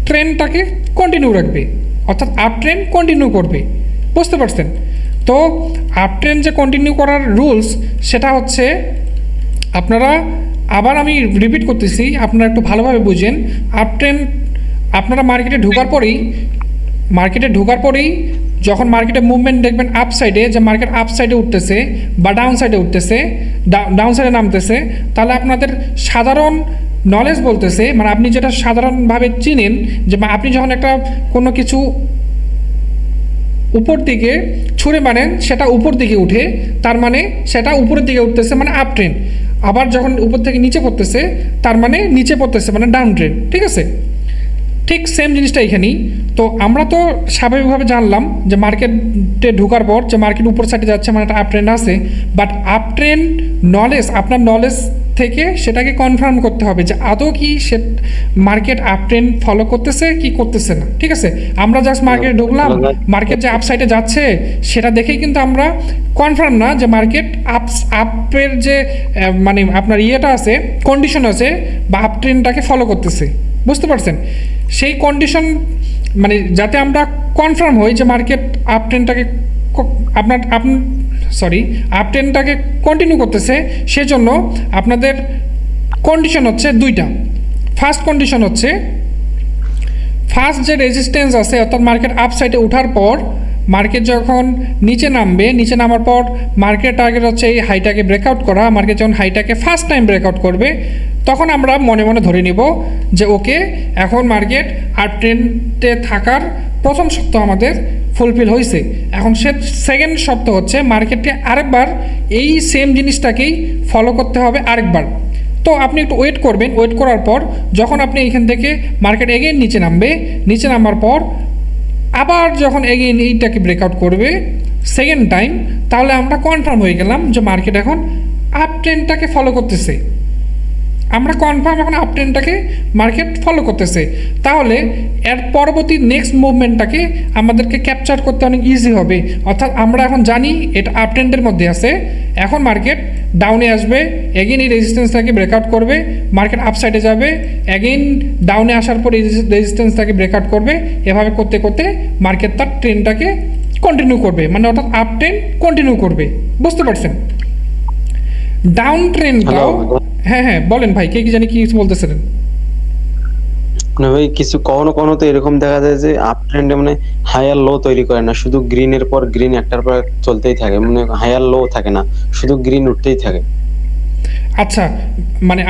Speaker 2: ট্রেনটাকে কন্টিনিউ রাখবে, অর্থাৎ আপ ট্রেন্ড কন্টিনিউ করবে। বুঝতে পারছেন? তো আপ ট্রেন্ড যে কন্টিনিউ করার রুলস, সেটা হচ্ছে আপনারা, আবার আমি রিপিট করতেছি, আপনারা একটু ভালোভাবে বুঝেন। আপ ট্রেন্ড আপনারা মার্কেটে ঢোকার পরেই যখন মার্কেটে মুভমেন্ট দেখবেন আপ সাইডে, যে মার্কেট আপ সাইডে উঠতেছে বা ডাউন সাইডে উঠতেছে, ডাউন সাইডে নামতেছে, তাহলে আপনাদের সাধারণ নলেজ বলতেছে, মানে আপনি যেটা সাধারণভাবে চিনেন, যে আপনি যখন একটা কোনো কিছু উপর দিকে ছুঁড়ে মারেন, সেটা উপর দিকে উঠে, তার মানে সেটা উপরের দিকে উঠতেছে, মানে আপ ট্রেন্ড। আবার যখন উপর থেকে নিচে পড়তেছে, তার মানে নিচে পড়তেছে, মানে ডাউন ট্রেন্ড। ঠিক আছে, ঠিক সেম জিনিসটা এখানেই। তো আমরা তো স্বাভাবিকভাবে জানলাম যে মার্কেটে ঢোকার পর যে মার্কেট উপর সাইডে যাচ্ছে, মানে একটা আপ ট্রেন্ড আছে। বাট আপ ট্রেন্ড নলেজ, আপনার নলেজ থেকে সেটাকে কনফার্ম করতে হবে যে আদৌ কি সে মার্কেট আপ ট্রেন্ড ফলো করতেছে কি করতেছে না। ঠিক আছে, আমরা জাস্ট মার্কেটে ঢুকলাম, মার্কেট যে আপ সাইডে যাচ্ছে সেটা দেখেই কিন্তু আমরা কনফার্ম না যে মার্কেট আপের যে মানে আপনার ইয়েটা আছে, কন্ডিশন আছে, বা আপ ট্রেন্ডটাকে ফলো করতেছে। বুঝতে পারছেন? সেই কন্ডিশন মানে যাতে আমরা কনফার্ম হই যে মার্কেট আপ ট্রেন্ডটাকে আপ ট্রেন্ডটাকে কন্টিনিউ করতেছে, সেজন্য আপনাদের কন্ডিশন হচ্ছে 2টা। ফার্স্ট কন্ডিশন হচ্ছে, ফার্স্ট যে রেজিস্ট্যান্স আছে, অর্থাৎ মার্কেট আপ সাইডে ওঠার পর মার্কেট যখন নিচে নামবে, নিচে নামার পর মার্কেট টার্গেট হচ্ছে এই হাইটাকে ব্রেকআউট করা। মার্কেট যখন হাইটাকে ফার্স্ট টাইম ব্রেকআউট করবে, তখন আমরা মনে মনে ধরে নিব যে ওকে, এখন মার্কেট আপ ট্রেন্ডে থাকার প্রথম শর্ত আমাদের ফুলফিল হয়েছে। এখন সেকেন্ড শর্ত হচ্ছে মার্কেটকে আরেকবার এই সেম জিনিসটাকেই ফলো করতে হবে আরেকবার। তো আপনি একটু ওয়েট করবেন, ওয়েট করার পর যখন আপনি এইখান থেকে মার্কেট এগেইন নিচে নামবে, নিচে নামার পর আবার যখন এগেইন এইটাকে ব্রেকআউট করবে সেকেন্ড টাইম, তাহলে আমরা কনফার্ম হয়ে গেলাম যে মার্কেট এখন আপ ট্রেন্ডটাকে ফলো করতেছে। আমরা কনফার্ম এখন আপ ট্রেন্ডটাকে মার্কেট ফলো করতেছে, তাহলে এর পরবর্তী নেক্সট মুভমেন্টটাকে আমাদেরকে ক্যাপচার করতে অনেক ইজি হবে। অর্থাৎ আমরা এখন জানি এটা আপ ট্রেন্ডের মধ্যে আছে, এখন মার্কেট ডাউনে আসবে, এগেইন এই রেজিস্ট্যান্সটাকে ব্রেকআউট করবে, মার্কেট আপসাইডে যাবে, এগেইন ডাউনে আসার পর এই রেজিস্ট্যান্সটাকে ব্রেকআউট করবে, এভাবে করতে করতে মার্কেট তার ট্রেন্ডটাকে কন্টিনিউ করবে, মানে অর্থাৎ আপ ট্রেন্ড কন্টিনিউ করবে। বুঝতে পারছেন? ডাউন ট্রেন্ডটাও, হ্যাঁ হ্যাঁ বলেন ভাই, কে কি জানি কি বলতেছিলেন?
Speaker 4: না ভাই, কিছু কখনো কখনো তো এরকম দেখা যায় যে আপ ট্রেন্ডে মানে হায়ার লো তৈরি করে না, শুধু গ্রিনের পর গ্রিন একটার পর চলতেই থাকে, মানে হায়ার লো থাকে না, শুধু গ্রিন উঠতেই থাকে।
Speaker 2: আচ্ছা, মানে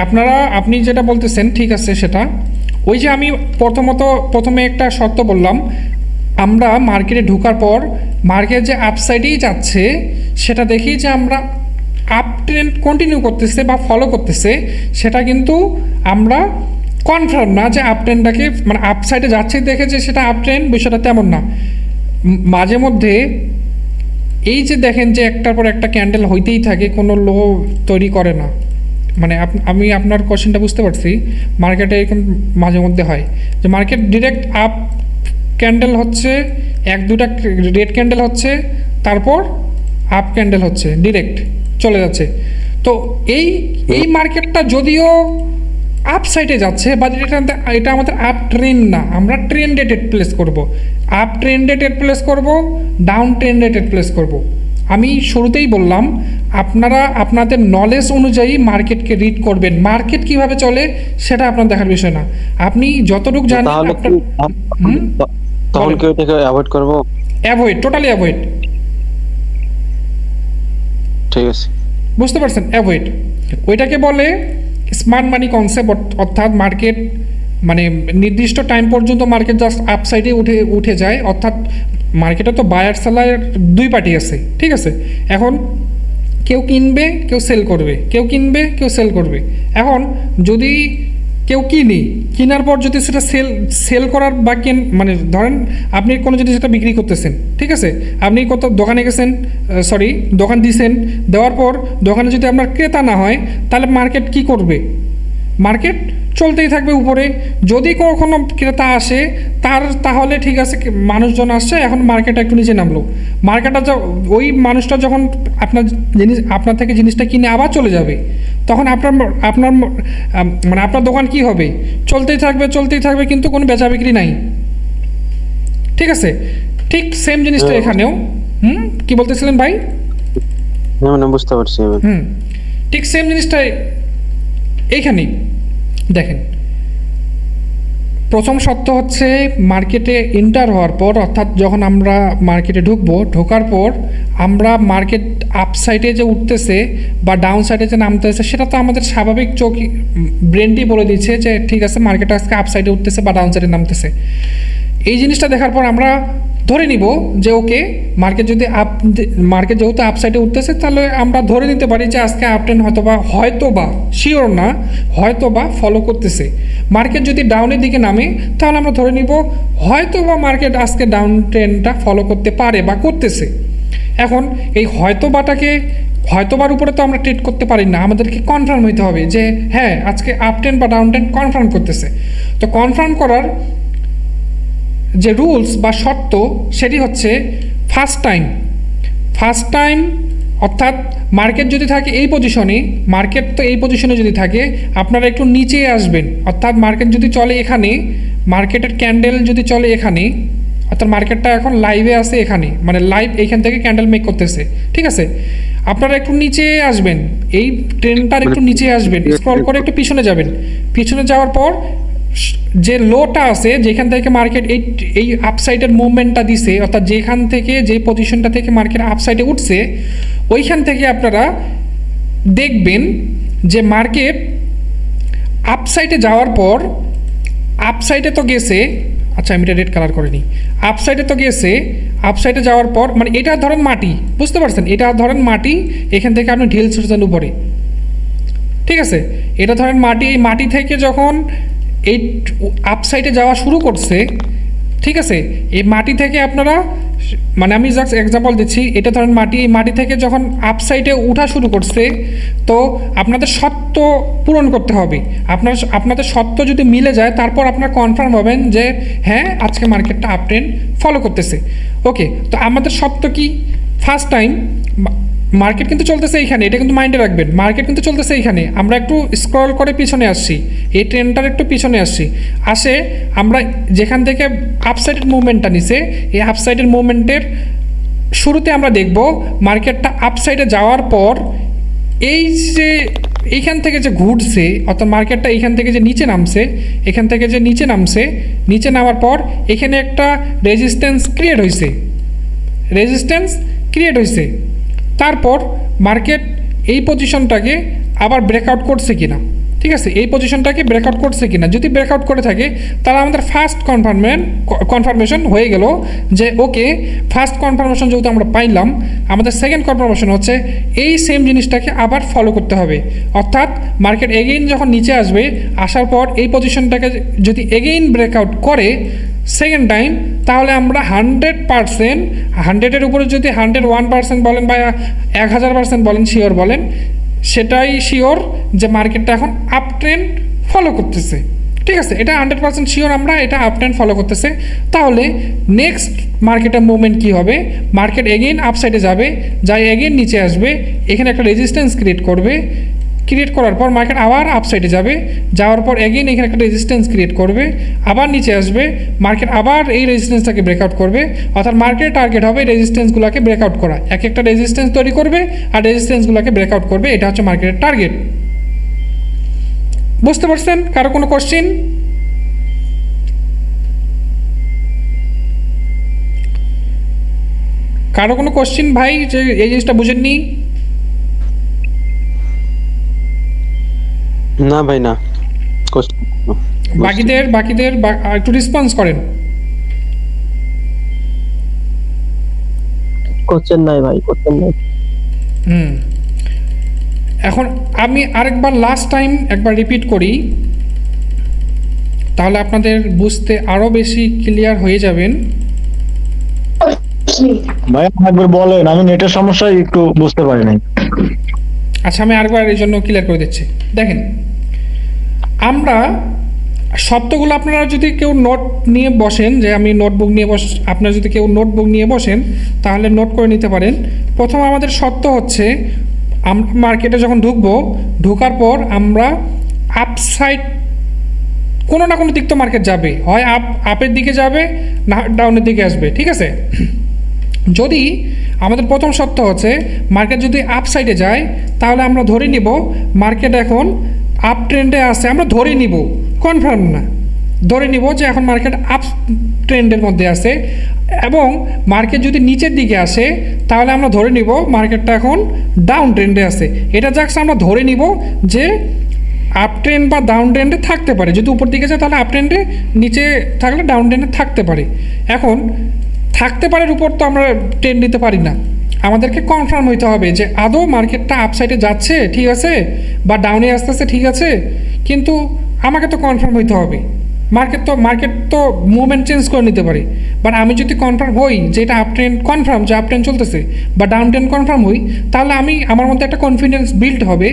Speaker 2: আপনি যেটা বলতেছেন ঠিক আছে, সেটা ওই যে আমি প্রথমে একটা শর্ত বললাম, আমরা মার্কেটে ঢোকার পর মার্কেট যে আপসাইডেই যাচ্ছে সেটা দেখি যে আমরা আপ ট্রেন্ড কন্টিনিউ করতেছে বা ফলো করতেছে, সেটা কিন্তু আমরা কনফার্ম না যে আপ ট্রেন্ডটাকে মানে আপসাইডে যাচ্ছে দেখে যে সেটা আপ ট্রেন্ড, বিষয়টা তেমন না। মাঝে মধ্যে এই যে দেখেন যে একটার পর একটা ক্যান্ডেল হইতেই থাকে, কোনো লো তৈরি করে না, মানে আমি আপনার কোশ্চেনটা বুঝতে পারছি। মার্কেটে এরকম মাঝে মধ্যে হয় যে মার্কেট ডিরেক্ট আপ ক্যান্ডেল হচ্ছে, এক দুটা রেড ক্যান্ডেল হচ্ছে, তারপর আপ ক্যান্ডেল হচ্ছে, ডিরেক্ট চলে যাচ্ছে। তো এই মার্কেটটা যদিও আপ সাইডে যাচ্ছে, বাট এটা আমাদের আপ ট্রেন্ড না, আমরা ট্রেন্ড রেটেড প্লেস করব, আপ ট্রেন্ড রেটেড প্লেস করব, ডাউন ট্রেন্ড রেটেড প্লেস করব। আমি শুরুতেই বললাম আপনারা আপনাদের নলেজ অনুযায়ী মার্কেটকে রিড করবেন, মার্কেট কিভাবে চলে সেটা আপনার দেখার বিষয় না, আপনি যতটুকু জানেন
Speaker 4: তাহলে
Speaker 2: আপনার
Speaker 4: তখন কি ওইটাকে অ্যাভয়েড করবো?
Speaker 2: Avoid, totally avoid.
Speaker 4: ঠিক আছে,
Speaker 2: বুঝতে পারছেন? অ্যাভয়েড ওইটাকে বলে স্মার্ট মানি কনসেপ্ট, অর্থাৎ মার্কেট মানে নির্দিষ্ট টাইম পর্যন্ত মার্কেট জাস্ট আপসাইডে উঠে যায়, অর্থাৎ মার্কেটে তো বায়ার সেলার দুই পার্টি আছে, ঠিক আছে? এখন কেউ কিনবে, কেউ সেল করবে, কেউ কিনবে, কেউ সেল করবে। এখন যদি কেউ কেনার পর যদি সেটা সেল করার বা মানে ধরেন আপনি কোনো জিনিস একটা বিক্রি করতেছেন, ঠিক আছে? আপনি কত দোকানে গেছেন, দোকান দিয়েছেন, দেওয়ার পর দোকানে যদি আপনার ক্রেতা না হয়, তাহলে মার্কেট কি করবে? মার্কেট চলতেই থাকবে উপরে। যদি কখনো ক্রেতা আসে তাহলে ঠিক আছে, মানুষজন আসছে, এখন মার্কেটটা একটু নিচে নামলো, মার্কেটটা ওই মানুষটা যখন আপনার থেকে জিনিসটা কিনে আবার চলে যাবে, তখন আপনার মানে আপনার দোকান কি হবে? চলতেই থাকবে, কিন্তু কোনো বেচা বিক্রি নাই, ঠিক আছে? ঠিক সেম জিনিসটা এখানেও। কি বলতেছিলেন ভাই?
Speaker 4: মানে বুঝতে পারছি এবার।
Speaker 2: ঠিক সেম জিনিসটা এইখানেই দেখেন। প্রথম সত্য হচ্ছে মার্কেটে এন্টার হওয়ার পর, অর্থাৎ যখন আমরা মার্কেটে ঢোকার পর আমরা মার্কেট আপ সাইডে যে উঠতেছে বা ডাউন সাইডে যে নামতেছে, সেটা তো আমাদের স্বাভাবিক চোখ ব্রেনটি বলে দিচ্ছে যে ঠিক আছে মার্কেট আজকে আপ সাইডে উঠতেছে বা ডাউন সাইডে নামতেছে। এই জিনিসটা দেখার পর আমরা ধরে নিব যে ওকে, মার্কেট যেহেতু আপ সাইডে উঠতেছে, তাহলে আমরা ধরে নিতে পারি যে আজকে আপ ট্রেন্ড হয়তোবা শিওর না, হয়তোবা ফলো করতেছে। মার্কেট যদি ডাউনের দিকে নামে, তাহলে আমরা ধরে নিব হয়তোবা মার্কেট আজকে ডাউন ট্রেন্ডটা ফলো করতে পারে বা করতেছে। এখন এই হয়তোবার উপরে তো আমরা ট্রেড করতে পারি না, আমাদেরকে কনফার্ম হইতে হবে যে হ্যাঁ আজকে আপ ট্রেন্ড বা ডাউন ট্রেন্ড কনফার্ম করতেছে। তো কনফার্ম করার যে রুলস বা শর্ত, সেটি হচ্ছে ফার্স্ট টাইম, অর্থাৎ মার্কেট যদি থাকে এই পজিশনে, যদি থাকে আপনারা একটু নিচে আসবেন, অর্থাৎ মার্কেট যদি চলে এখানে, মার্কেটের ক্যান্ডেল যদি চলে এখানে, অর্থাৎ মার্কেটটা এখন লাইভে আছে এখানে, মানে লাইভ এইখান থেকে ক্যান্ডেল মেক করতেছে, ঠিক আছে? আপনারা একটু নিচে আসবেন, এই ট্রেনটার একটু নিচে আসবেন, স্ক্রল করে একটু পিছনে যাবেন, পিছনে যাওয়ার পর যে লোটা আছে, যেখান থেকে মার্কেট এই আপসাইডের মুভমেন্টটা দিছে, অর্থাৎ যেখান থেকে যে পজিশনটা থেকে মার্কেট আপসাইডে উঠছে, ওইখান থেকে আপনারা দেখবেন যে মার্কেট আপসাইডে যাওয়ার পর, আপসাইডে তো গেছে, আচ্ছা আমি এটা রেড কালার করিনি, আপসাইডে যাওয়ার পর মানে এটা ধরেন মাটি, বুঝতে পারছেন? এটা ধরেন মাটি, এখান থেকে আপনি ঢিল ছুটছেন উপরে, ঠিক আছে? এটা ধরেন মাটি, এই মাটি থেকে যখন এই আপসাইডে যাওয়া শুরু করছে, ঠিক আছে, এই মাটি থেকে আপনারা মানে আমি জাস্ট এক্সাম্পল দিচ্ছি, এটা ধরেন মাটি, এই মাটি থেকে যখন আপসাইডে উঠা শুরু করছে, তো আপনাদের শর্ত পূরণ করতে হবে। আপনাদের শর্ত যদি মিলে যায়, তারপর আপনারা কনফার্ম হবেন যে হ্যাঁ আজকে মার্কেটটা আপ ট্রেন্ড ফলো করতেছে। ওকে, তো আমাদের শর্ত কি? ফার্স্ট টাইম মার্কেট কিন্তু চলতেছে এইখানে, এটা কিন্তু মাইন্ডে রাখবেন, মার্কেট কিন্তু চলতেছে এইখানে, আমরা একটু স্ক্রল করে পিছনে আসছি, এই ট্রেনটার একটু পিছনে আসছি, আমরা যেখান থেকে আপসাইডের মুভমেন্টটা নিছে, এই আপসাইডের মুভমেন্টের শুরুতে আমরা দেখব মার্কেটটা আপসাইডে যাওয়ার পর এই যে এইখান থেকে যে ঘুরছে, অর্থাৎ মার্কেটটা এইখান থেকে যে নিচে নামছে, এখান থেকে যে নিচে নামছে, নিচে নামার পর এখানে একটা রেজিস্ট্যান্স ক্রিয়েট হয়েছে। তারপর মার্কেট এই পজিশনটাকে আবার ব্রেকআউট করছে কিনা, ঠিক আছে, এই পজিশনটাকে ব্রেকআউট করছে কিনা, যদি ব্রেকআউট করে থাকে তাহলে আমাদের ফার্স্ট কনফার্মেশন হয়ে গেল যে ওকে, ফার্স্ট কনফার্মেশন যেহেতু আমরা পাইলাম, আমাদের সেকেন্ড কনফার্মেশন হচ্ছে এই সেম জিনিসটাকে আবার ফলো করতে হবে। অর্থাৎ মার্কেট এগেইন যখন নিচে আসবে, আসার পর এই পজিশনটাকে যদি এগেইন ব্রেকআউট করে সেকেন্ড টাইম, তাহলে আমরা 100%, 100-এর উপরে যদি 101% বলেন বা 1000% বলেন, শিওর বলেন, সেটাই শিওর যে মার্কেটটা এখন আপ ট্রেন্ড ফলো করতেছে। ঠিক আছে, এটা 100% শিওর আমরা এটা আপ ট্রেন্ড ফলো করতেছে। তাহলে নেক্সট মার্কেটের মুভমেন্ট কী হবে? মার্কেট এগেইন আপসাইডে যাবে, যাই এগেইন নিচে আসবে, এখানে একটা রেজিস্ট্যান্স ক্রিয়েট করার পর মার্কেট আবার আপসাইডে যাবে, যাওয়ার পর এগেইন এখানে একটা রেজিস্ট্যান্স ক্রিয়েট করবে, আবার নিচে আসবে, মার্কেট আবার এই রেজিস্ট্যান্সটাকে ব্রেকআউট করবে। অর্থাৎ মার্কেটের টার্গেট হবে রেজিস্ট্যান্সগুলোকে ব্রেকআউট করা, এক একটা রেজিস্ট্যান্স তৈরি করবে আর রেজিস্ট্যান্সগুলোকে ব্রেকআউট করবে, এটা হচ্ছে মার্কেটের টার্গেট। বুঝতে পারছেন? কারো কোনো কোশ্চেন? কারো কোনো কোশ্চেন ভাই, যে এই জিনিসটা বুঝেননি?
Speaker 4: না ভাই, না।
Speaker 2: বাকিদের একটু রেসপন্স করেন।
Speaker 3: কোশ্চেন নাই ভাই, কোশ্চেন নাই।
Speaker 2: এখন আমি আরেকবার লাস্ট টাইম একবার রিপিট করি, তাহলে আপনাদের বুঝতে আরো বেশি ক্লিয়ার হয়ে যাবেন।
Speaker 5: ভাই একবার বলেন, আমি নেটের সমস্যায় একটু বুঝতে পারি নাই।
Speaker 2: আচ্ছা, আমি আরেকবার এই জন্য ক্লিয়ার করে দিচ্ছি। দেখেন, আমরা শব্দগুলো, আপনারা যদি কেউ নোট নিয়ে বসেন, যে আমি নোটবুক নিয়ে আপনারা যদি কেউ নোটবুক নিয়ে বসেন তাহলে নোট করে নিতে পারেন। প্রথম আমাদের শর্ত হচ্ছে, আমরা মার্কেটে যখন ঢোকার পর আমরা আপসাইড কোনো না কোনো দিক তো মার্কেট যাবে, হয় আপের দিকে যাবে না ডাউনের দিকে আসবে। ঠিক আছে, যদি আমাদের প্রথম শর্ত হচ্ছে মার্কেট যদি আপসাইডে যায়, তাহলে আমরা ধরে নিব মার্কেট এখন আপ ট্রেন্ডে আছে, আমরা ধরে নিব, কনফার্ম না, ধরে নিব যে এখন মার্কেট আপ ট্রেন্ডের মধ্যে আছে। এবং মার্কেট যদি নিচের দিকে আসে, তাহলে আমরা ধরে নিব মার্কেটটা এখন ডাউন ট্রেন্ডে আছে। এটা জাস্ট আমরা ধরে নিব যে আপ ট্রেন্ড বা ডাউন ট্রেন্ডে থাকতে পারে, যদি উপর দিকে যায় তাহলে আপ ট্রেন্ডে, নিচে থাকলে ডাউন ট্রেন্ডে থাকতে পারে। এখন থাকতে পারার উপর তো আমরা ট্রেন্ড নিতে পারি না, আমাদেরকে কনফার্ম হইতে হবে যে আদৌ মার্কেটটা আপসাইডে যাচ্ছে, ঠিক আছে, বা ডাউনে আসতেছে, ঠিক আছে, কিন্তু আমাকে তো কনফার্ম হইতে হবে। মার্কেট তো মুভমেন্ট চেঞ্জ করে নিতে পারে, বাট আমি যদি কনফার্ম হই যে এটা আপ ট্রেন্ড কনফার্ম, যে আপ ট্রেন্ড চলতেছে, বা ডাউন ট্রেন্ড কনফার্ম হই, তাহলে আমার মধ্যে একটা কনফিডেন্স বিল্ড হবে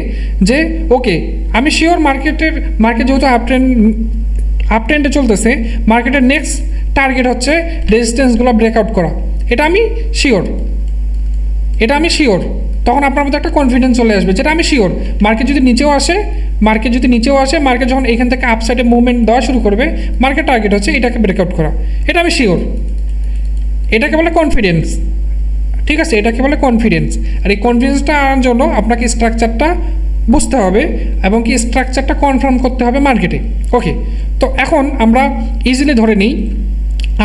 Speaker 2: যে ওকে, আমি শিওর মার্কেট যেহেতু আপ ট্রেন্ডে চলতেছে, মার্কেটের নেক্সট টার্গেট হচ্ছে রেজিস্ট্যান্সগুলো ব্রেকআউট করা, এটা আমি শিওর। তখন আপনার মধ্যে একটা কনফিডেন্স চলে আসবে, যেটা আমি শিওর। মার্কেট যদি নিচেও আসে, মার্কেট যখন এখান থেকে আপসাইডে মুভমেন্ট দেওয়া শুরু করবে, মার্কেট টার্গেট হচ্ছে এটাকে ব্রেকআউট করা, এটা আমি শিওর। এটাকে বলে কনফিডেন্স। ঠিক আছে, এটাকে বলে কনফিডেন্স। আর এই কনফিডেন্সটা আনার জন্য আপনাকে স্ট্রাকচারটা বুঝতে হবে এবং কি স্ট্রাকচারটা কনফার্ম করতে হবে মার্কেটে। ওকে, তো এখন আমরা ইজিলি ধরে নিই,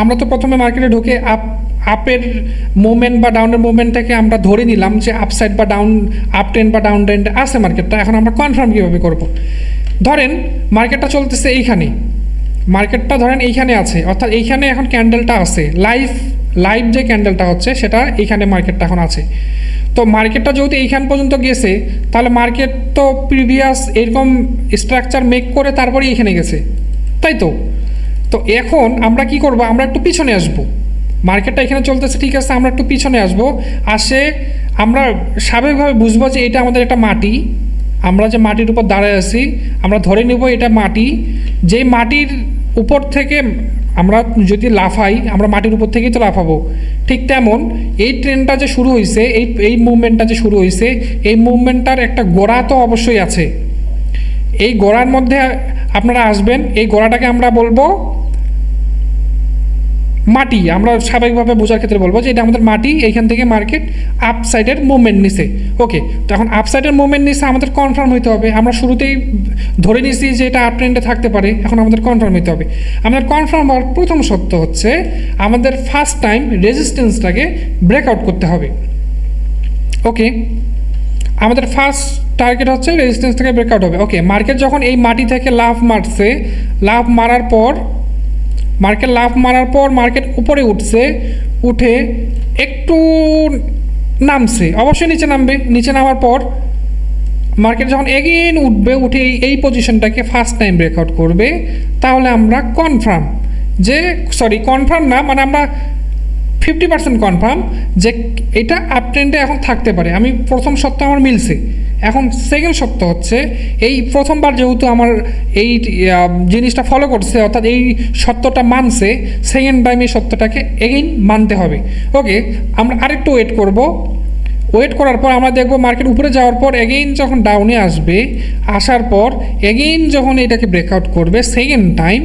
Speaker 2: আমরা তো প্রথমে মার্কেটে ঢুকে আপের মুভমেন্ট বা ডাউনের মুভমেন্ট থেকে আমরা ধরে নিলাম যে আপসাইড বা আপ ট্রেন্ড বা ডাউন ট্রেন্ডে আছে মার্কেটটা। এখন আমরা কনফার্ম কীভাবে করব? ধরেন মার্কেটটা চলতেছে এইখানে, মার্কেটটা ধরেন এইখানে আছে, অর্থাৎ এইখানে এখন ক্যান্ডেলটা আছে, লাইভ যে ক্যান্ডেলটা হচ্ছে সেটা এইখানে মার্কেটটা এখন আছে। তো মার্কেটটা যেহেতু এইখান পর্যন্ত গেছে, তাহলে মার্কেট তো প্রিভিয়াস এরকম স্ট্রাকচার মেক করে তারপরে এইখানে গেছে, তাই তো। তো এখন আমরা কি করব? আমরা একটু পিছনে আসব, মার্কেটটা এখানে চলতেছে, ঠিক আছে, আমরা একটু পিছনে আসবো। আমরা স্বাভাবিকভাবে বুঝবো যে এটা আমাদের একটা মাটি, আমরা যে মাটির উপর দাঁড়ায় আছি আমরা ধরে নিব এটা মাটি। যেই মাটির উপর থেকে আমরা যদি লাফাই, আমরা মাটির উপর থেকেই তো লাফাবো। ঠিক তেমন এই ট্রেনটা যে শুরু হয়েছে, এই মুভমেন্টটা যে শুরু হয়েছে, এই মুভমেন্টটার একটা গোড়া তো অবশ্যই আছে। এই গোড়ার মধ্যে আপনারা আসবেন, এই গোড়াটাকে আমরা বলবো মাটি। আমরা স্বাভাবিকভাবে বোঝার ক্ষেত্রে বলবো যে এটা আমাদের মাটি, এইখান থেকে মার্কেট আপ সাইডের মুভমেন্ট নিছে। ওকে, তো এখন আপ সাইডের মুভমেন্ট নিছে, আমাদের কনফার্ম হইতে হবে। আমরা শুরুতেই ধরে নিছি যে এটা আপ ট্রেন্ডে থাকতে পারে, এখন আমাদের কনফার্ম হইতে হবে। আমাদের কনফার্ম হওয়ার প্রথম শর্ত হচ্ছে আমাদের ফার্স্ট টাইম রেজিস্ট্যান্সটাকে ব্রেকআউট করতে হবে। ওকে, আমাদের ফার্স্ট টার্গেট হচ্ছে রেজিস্ট্যান্সটাকে ব্রেকআউট হবে। ওকে, মার্কেট যখন এই মাটি থেকে লাফ মারছে, লাফ মারার পর মার্কেট উপরে উঠছে, উঠে একটু নামছে, অবশ্যই নিচে নামবে। নিচে নামার পর মার্কেট যখন এগেইন উঠবে, উঠে এই পজিশনটাকে ফার্স্ট টাইম ব্রেকআউট করবে, তাহলে আমরা কনফার্ম না, মানে আমরা 50% কনফার্ম যে এটা আপ ট্রেন্ডে এখন থাকতে পারে। আমি প্রথম শর্ত আমার মিলছে। এখন সেকেন্ড শর্ত হচ্ছে এই প্রথমবার যেহেতু আমার এই জিনিসটা ফলো করছে, অর্থাৎ এই সত্যটা মানছে, সেকেন্ড টাইম এই সত্যটাকে এগেইন মানতে হবে। ওকে, আমরা আরেকটু ওয়েট করব। ওয়েট করার পর আমরা দেখব মার্কেট উপরে যাওয়ার পর এগেইন যখন ডাউনে আসবে, আসার পর এগেইন যখন এটাকে ব্রেকআউট করবে, সেকেন্ড টাইম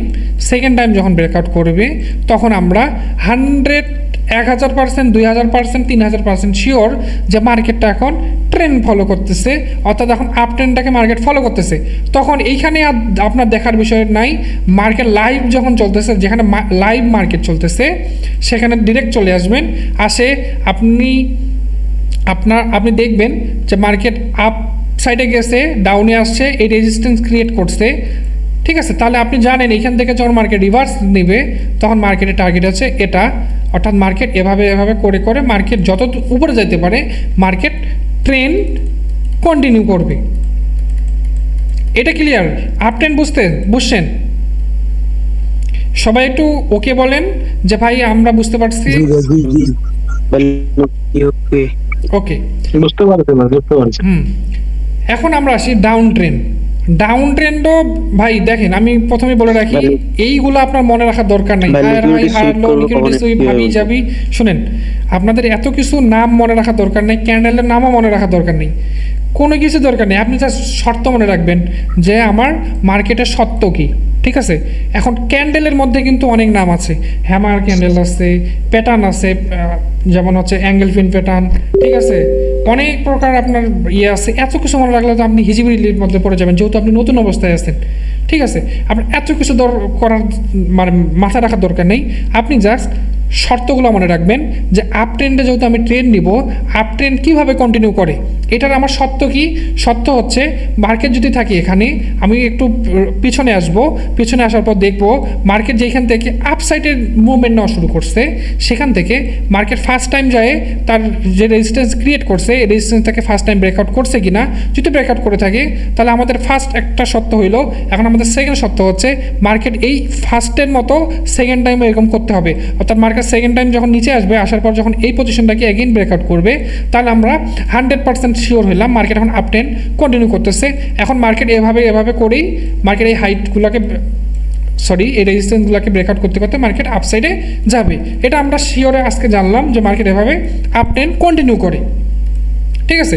Speaker 2: যখন ব্রেকআউট করবে, তখন আমরা 1000%, 2000%, 3000% শিওর যে মার্কেটটা এখন ট্রেন্ড ফলো করতেছে, অর্থাৎ এখন আপ ট্রেন্ডটাকে মার্কেট ফলো করতেছে। তখন এইখানে আর আপনার দেখার বিষয় নাই। মার্কেট লাইভ যখন চলতেছে, যেখানে লাইভ মার্কেট চলতেছে, সেখানে ডিরেক্ট চলে আসবেন। আপনি দেখবেন যে মার্কেট আপ সাইডে গেছে, ডাউনে আসছে, এই রেজিস্ট্যান্স ক্রিয়েট করছে, ঠিক আছে। তাহলে আপনি জানেন এইখান থেকে যখন মার্কেট রিভার্স নেবে, তখন মার্কেটের টার্গেট আছে এটা, অর্থাৎ মার্কেট এভাবে করে মার্কেট যত উপরে যেতে পারে মার্কেট ট্রেন্ড কন্টিনিউ করবে। এটা ক্লিয়ার? আপ ট্রেন্ড বুঝছেন? সবাই একটু ওকে বলেন যে ভাই আমরা বুঝতে পারছি। ওকে,
Speaker 5: বুঝতে পারছি।
Speaker 2: এখন আমরা আসি ডাউন ট্রেন্ডও ভাই দেখেন, আমি প্রথমে বলে রাখি এইগুলো আপনার মনে রাখার দরকার নেই। শুনেন, আপনাদের এত কিছু নাম মনে রাখার দরকার নেই, ক্যান্ডেলের নামও মনে রাখার দরকার নেই, কোনো কিছু দরকার নেই। আপনি জাস্ট শর্ত মনে রাখবেন যে আমার মার্কেটের সত্য কি, ঠিক আছে। এখন ক্যান্ডেলের মধ্যে কিন্তু অনেক নাম আছে, হ্যামার ক্যান্ডেল আছে, প্যাটার্ন আছে, যেমন হচ্ছে অ্যাঙ্গেল ফিন প্যাটার্ন, ঠিক আছে, অনেক প্রকার আপনার আছে। এত কিছু মনে রাখলে তো আপনি হিজিবিলির মধ্যে পড়ে যাবেন, যেহেতু আপনি নতুন অবস্থায় আছেন, ঠিক আছে। আপনার এত কিছু করার মানে মাথা রাখার দরকার নেই। আপনি জাস্ট শর্তগুলো মনে রাখবেন যে আপ ট্রেন্ডে যেহেতু আমি ট্রেন্ড নিব, আপ ট্রেন্ড কীভাবে কন্টিনিউ করে, এটার আমার সত্য কি? সত্য হচ্ছে মার্কেট যদি থাকে এখানে, আমি একটু পিছনে আসবো, পিছনে আসার পর দেখবো মার্কেট যেখান থেকে আপ সাইডের মুভমেন্ট নেওয়া শুরু করছে, সেখান থেকে মার্কেট ফার্স্ট টাইম যায় তার যে রেজিস্ট্যান্স ক্রিয়েট করছে, এই রেজিস্ট্যান্সটাকে ফার্স্ট টাইম ব্রেকআউট করছে কিনা। যদি ব্রেকআউট করে থাকে তাহলে আমাদের ফার্স্ট একটা সত্য হইলো। এখন আমাদের সেকেন্ড সত্য হচ্ছে মার্কেট এই ফার্স্টের মতো সেকেন্ড টাইমও এরকম করতে হবে, অর্থাৎ মার্কেট সেকেন্ড টাইম যখন নিচে আসবে, আসার পর যখন এই পজিশনটাকে এগেইন ব্রেকআউট করবে, তাহলে আমরা 100% শিওর হইলাম মার্কেট এখন আপ ট্রেন্ড কন্টিনিউ করতেছে। এখন মার্কেট এভাবে করেই মার্কেট এই হাইটগুলোকে এই রেজিস্ট্যান্সগুলোকে ব্রেকআউট করতে করতে মার্কেট আপ সাইডে যাবে। এটা আমরা শিওরে আজকে জানলাম যে মার্কেট এভাবে আপ ট্রেন্ড কন্টিনিউ করে, ঠিক আছে।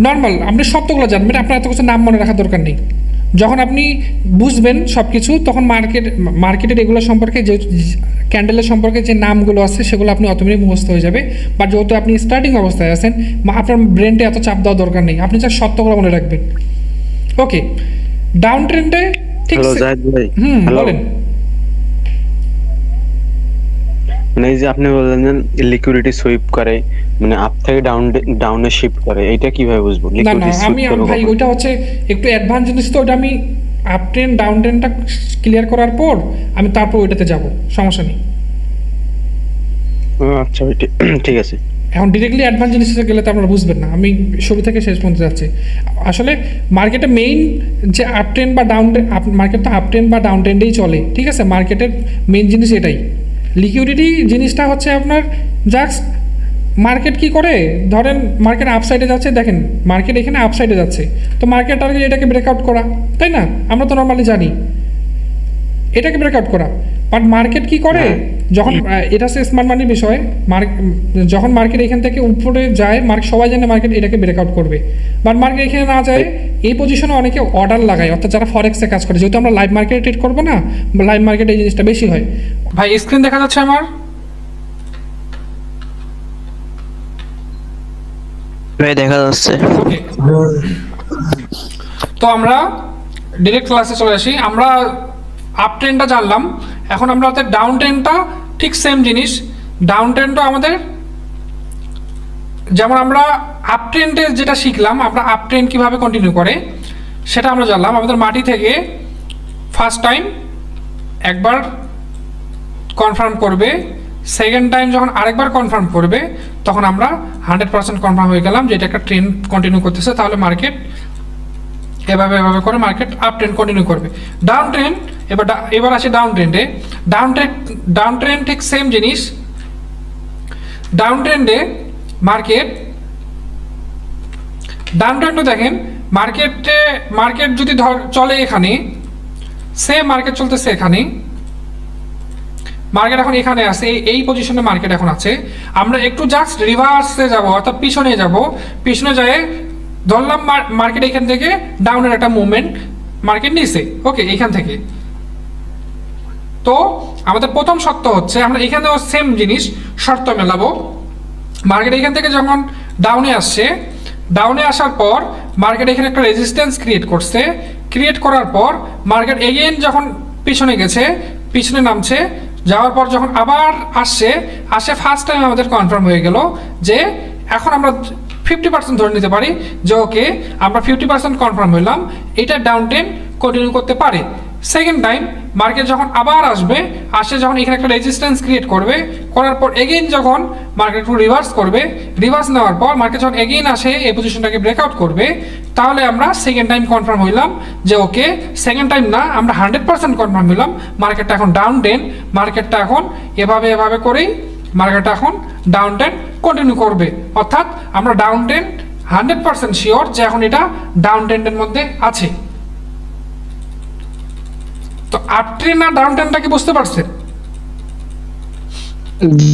Speaker 2: নর্মাল আপনি সত্যগুলো জানবেন, আপনার এত কিছু নাম মনে রাখার দরকার নেই। যখন আপনি বুঝবেন সব কিছু, তখন মার্কেটের এগুলো সম্পর্কে, যে ক্যান্ডেলের সম্পর্কে যে নামগুলো আছে সেগুলো আপনি অটোমেটিক মুখস্থ হয়ে যাবে। বা যেহেতু আপনি স্টার্টিং অবস্থায় আছেন, আপনার ব্রেনটা এত চাপ দেওয়ার দরকার নেই, আপনি যা সত্যগুলো মনে রাখবেন। ওকে, ডাউন ট্রেন্ডে ঠিক বলেন।
Speaker 4: মানে এই যে আপনি বললেন যে লিকুইডিটি সুইপ করে, মানে আপ থেকে ডাউনে শিফট করে, এটা কিভাবে বুঝবো?
Speaker 2: না আমি ভাই ওইটা হচ্ছে একটু অ্যাডভান্স জিনিস, তো ওটা আমি আপ ট্রেন্ড ডাউন ট্রেন্ডটা ক্লিয়ার করার পর আমি তারপর ওইটাতে যাব, সমস্যা নেই।
Speaker 4: আচ্ছা ঠিক আছে।
Speaker 2: এখন ডিরেক্টলি অ্যাডভান্স জিনিসে গেলে তো আপনারা বুঝবেন না, আমি শুরু থেকে শেষ পর্যন্ত যাচ্ছি। আসলে মার্কেটে মেইন যে আপ ট্রেন্ড বা ডাউন, মার্কেট তো আপ ট্রেন্ড বা ডাউন ট্রেন্ডেই চলে, ঠিক আছে। মার্কেটের মেইন জিনিস এটাই। লিকুইডিটি জিনিসটা হচ্ছে আপনার জাস্ট মার্কেট কি করে, ধরেন মার্কেট আপসাইডে যাচ্ছে, দেখেন মার্কেট এখানে আপসাইডে যাচ্ছে, তো মার্কেট টার্গেট এটাকে ব্রেকআউট করা, তাই না? আমরা তো নর্মালি জানি এটাকে ব্রেকআউট করা। বাট মার্কেট কি করে, যখন এটা হচ্ছে স্মার্ট মানির বিষয়, যখন মার্কেট এখান থেকে উপরে যায়, সবাই জানে মার্কেট এটাকে ব্রেকআউট করবে, বাট মার্কেট এখানে না যায়, এই পজিশনে অনেকে অর্ডার লাগায়, অর্থাৎ যারা ফরেক্সে কাজ করে, যেহেতু আমরা লাইভ মার্কেটে ট্রেড করবো না, লাইভ মার্কেটে এই জিনিসটা বেশি হয়। ভাই স্ক্রিন দেখা যাচ্ছে আমার?
Speaker 1: দেখা যাচ্ছে।
Speaker 2: ওকে, তো আমরা ডিরেক্ট ক্লাসে চলে আসি। আমরা আপ ট্রেন্ডটা জানলাম, এখন আমরা ডাউন ট্রেন্ডটা ঠিক সেম জিনিস। ডাউন ট্রেন্ডটা আমাদের, যেমন আমরা আপ ট্রেন্ডে যেটা শিখলাম, আমরা আপ ট্রেন্ড কীভাবে কন্টিনিউ করে সেটা আমরা জানলাম। আমাদের মাটি থেকে ফার্স্ট টাইম একবার কনফার্ম করবে, সেকেন্ড টাইম যখন আরেকবার কনফার্ম করবে, তখন আমরা 100% কনফার্ম হয়ে গেলাম যে এটা একটা ট্রেন্ড কন্টিনিউ করতেছে, তাহলে মার্কেট এভাবে করে মার্কেট আপ ট্রেন্ড কন্টিনিউ করবে। ডাউন ট্রেন্ড, এবার আসে ডাউন ট্রেন্ডে। ডাউন ট্রেন্ড ঠিক সেম জিনিস। ডাউন ট্রেন্ডে ডাউন ট্রেন্ডে দেখেন মার্কেট যদি চলে এখানে, সেম মার্কেট চলতেছে এখানে, মার্কেট এখন এখানে আছে, এই পজিশনে মার্কেট এখন আছে। আমরা একটু জাস্ট রিভার্সে যাব, অর্থাৎ পিছনে যায়, ধরলাম মার্কেট এখান থেকে ডাউনের একটা মুভমেন্ট মার্কেট নিছে, ওকে, এখান থেকে। তো আমাদের প্রথম শর্ত হচ্ছে, আমরা এখানেও সেম জিনিস শর্ত মেলাবো। মার্কেট এখান থেকে যখন ডাউনে আসার পর মার্কেট এখানে একটা রেজিস্ট্যান্স ক্রিয়েট করার পর মার্কেট এগেইন যখন পিছনে নামছে, যাওয়ার পর যখন আবার আসে ফার্স্ট টাইম আমাদের কনফার্ম হয়ে গেল যে এখন আমরা 50% ধরে নিতে পারি যে ওকে, আমরা 50% কনফার্ম হইলাম, এটা ডাউন ট্রেন্ড কন্টিনিউ করতে পারে। সেকেন্ড টাইম মার্কেট যখন আবার যখন এখানে একটা রেজিস্ট্যান্স ক্রিয়েট করবে, করার পর এগেইন যখন মার্কেট একটু রিভার্স নেওয়ার পর মার্কেট যখন এগেইন আসে এই পজিশনটাকে ব্রেকআউট করবে, তাহলে আমরা সেকেন্ড টাইম কনফার্ম হইলাম যে ওকে, সেকেন্ড টাইম না, আমরা 100% কনফার্ম হইলাম মার্কেটটা এখন ডাউন ট্রেন্ড, মার্কেটটা এখন এভাবে করেই মার্কেটটা এখন ডাউন ট্রেন্ড কন্টিনিউ করবে। অর্থাৎ আমরা ডাউন ট্রেন্ড 100% শিওর যে এখন এটা ডাউন ট্রেন্ডের মধ্যে আছে। তো আপ ট্রেন্ড আর ডাউন ট্রেন্ডটা কি বুঝতে পারছেন?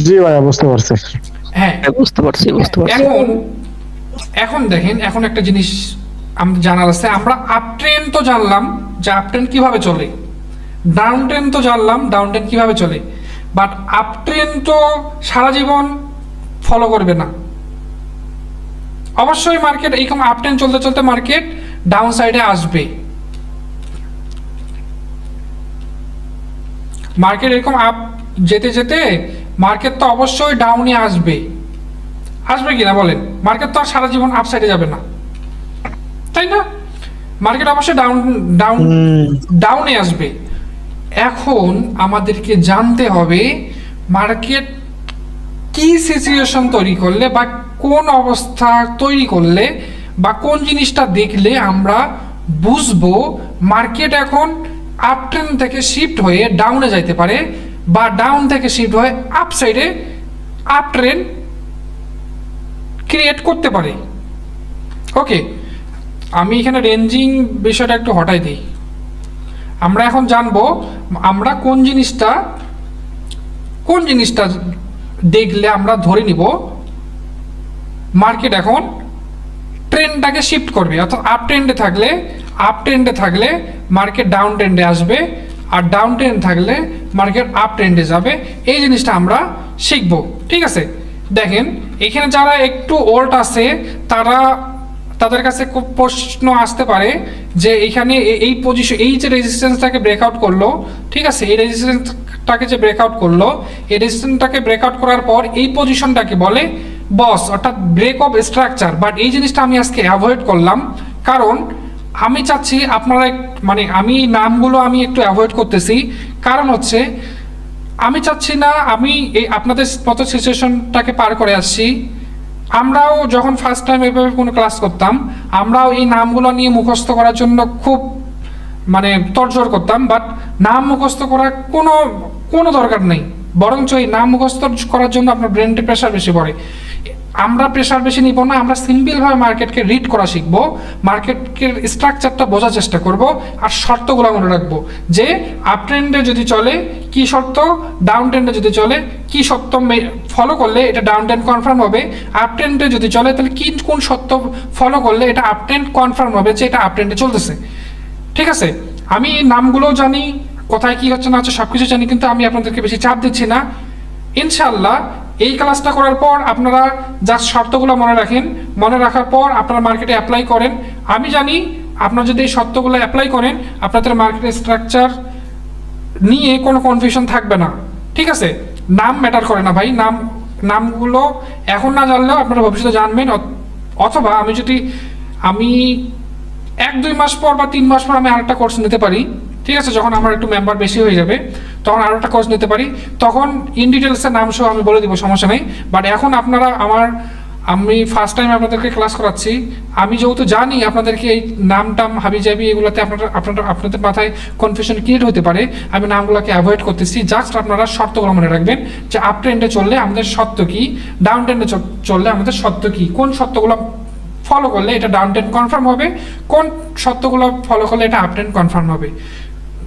Speaker 5: জি ভাইয়া, বুঝতে পারছি।
Speaker 2: হ্যাঁ,
Speaker 1: বুঝতে পারছি।
Speaker 2: এখন দেখেন, এখন একটা জিনিস আমাদের জানার আছে। আমরা আপ ট্রেন্ড তো জানলাম যে আপ ট্রেন্ড কিভাবে চলে, ডাউন ট্রেন্ড তো জানলাম ডাউন ট্রেন্ড কিভাবে চলে, বাট আপ ট্রেন্ড তো সারা জীবন ফলো করবে না। অবশ্যই মার্কেট এইরকম আপ ট্রেন্ড চলতে মার্কেট ডাউন সাইডে আসবে। মার্কেট এরকম আপ যেতে মার্কেট তো অবশ্যই ডাউনে আসবে কিনা বলেন? মার্কেট তো আর সারা জীবন আপ সাইডে যাবে না, তাই না? মার্কেট অবশ্যই ডাউনে আসবে। এখন আমাদেরকে জানতে হবে মার্কেট কি সিচুয়েশন তৈরি করলে, বা কোন অবস্থা তৈরি করলে, বা কোন জিনিসটা দেখলে আমরা বুঝবো মার্কেট এখন আপ ট্রেন্ড থেকে শিফট হয়ে ডাউনে যাইতে পারে, বা ডাউন থেকে শিফট হয়ে আপ সাইডে আপ ট্রেন্ড ক্রিয়েট করতে পারে। ওকে, আমি এখানে রেঞ্জিং বিষয়টা একটু হটাই দিই। আমরা এখন জানবো আমরা কোন জিনিসটা দেখলে আমরা ধরে নিব মার্কেট এখন ট্রেন্ডটাকে শিফট করবে। অর্থাৎ আপ ট্রেন্ডে থাকলে মার্কেট ডাউন ট্রেন্ডে আসবে, আর ডাউন ট্রেন্ড থাকলে মার্কেট আপ ট্রেন্ডে যাবে। এই জিনিসটা আমরা শিখব, ঠিক আছে? দেখেন, এখানে যারা একটু ওল্ড আছে তাদের কাছে খুব প্রশ্ন আসতে পারে যে এখানে এই পজিশন, এই যে রেজিস্ট্যান্সটাকে ব্রেকআউট করলো, ঠিক আছে, এই রেজিস্ট্যান্সটাকে যে ব্রেকআউট করলো, এই রেজিস্ট্যান্সটাকে ব্রেকআউট করার পর এই পজিশনটাকে বলে বস, অর্থাৎ ব্রেক অফ স্ট্রাকচার। বাট এই জিনিসটা আমি আজকে অ্যাভয়েড করলাম, কারণ আমি চাচ্ছি আপনারা, মানে আমি নামগুলো আমি একটু অ্যাভয়েড করতেছি, কারণ হচ্ছে আমি চাচ্ছি না আমি এই আপনাদের মতো সিচুয়েশনটাকে পার করে আসছি। আমরাও যখন ফার্স্ট টাইম এভাবে কোনো ক্লাস করতাম, আমরাও এই নামগুলো নিয়ে মুখস্থ করার জন্য খুব তোড়জোড় করতাম, বাট নাম মুখস্থ করার কোনো দরকার নেই। বরঞ্চ এই নাম মুখস্থ করার জন্য আপনার ব্রেনটি প্রেশার বেশি পড়ে। আমরা প্রেশার বেশি নিব না, আমরা সিম্পলভাবে মার্কেটকে রিড করা শিখবো, মার্কেটের স্ট্রাকচারটা বোঝার চেষ্টা করব, আর শর্তগুলো মনে রাখবো যে আপ ট্রেন্ডে যদি চলে কি শর্ত, ডাউন ট্রেন্ডে যদি চলে কি শর্ত ফলো করলে এটা ডাউন ট্রেন্ড কনফার্ম হবে, আপ ট্রেন্ডে যদি চলে তাহলে কি কোন শর্ত ফলো করলে এটা আপ ট্রেন্ড কনফার্ম হবে যে এটা আপ ট্রেন্ডে চলতেছে। ঠিক আছে, আমি নামগুলোও জানি, কোথায় কি হচ্ছে না হচ্ছে সব কিছু জানি, কিন্তু আমি আপনাদেরকে বেশি চাপ দিচ্ছি না। ইনশাল্লাহ এই ক্লাসটা করার পর আপনারা জাস্ট শর্তগুলো মনে রাখেন, মনে রাখার পর আপনারা মার্কেটে অ্যাপ্লাই করেন। আমি জানি আপনারা যদি এই শর্তগুলো অ্যাপ্লাই করেন আপনাদের মার্কেটের স্ট্রাকচার নিয়ে কোনো কনফিউশন থাকবে না। ঠিক আছে, নাম ম্যাটার করে না ভাই, নামগুলো এখন না জানলেও আপনারা ভবিষ্যতে জানবেন, অথবা আমি 1-2 মাস পর বা 3 মাস পর আমি আরেকটা কোর্স নিতে পারি। ঠিক আছে, যখন আমার একটু মেম্বার বেশি হয়ে যাবে তখন আরও একটা কোর্স নিতে পারি, তখন ইন ডিটেলসের নাম সহ আমি বলে দিব, সমস্যা নেই। বাট এখন আপনারা আমি ফার্স্ট টাইম আপনাদেরকে ক্লাস করাচ্ছি, আমি যেহেতু জানি আপনাদেরকে এই নাম হাবিজাবি এগুলোতে আপনাদের মাথায় কনফিউশন ক্রিয়েট হতে পারে, আমি নামগুলোকে অ্যাভয়েড করতেছি। জাস্ট আপনারা শর্তগুলো মনে রাখবেন যে আপ ট্রেন্ডে চললে আমাদের শর্ত কী, ডাউন ট্রেন্ডে চললে আমাদের শর্ত কী, কোন শর্তগুলো ফলো করলে এটা ডাউন ট্রেন্ড কনফার্ম হবে, কোন শর্তগুলো ফলো করলে এটা আপ ট্রেন্ড কনফার্ম হবে।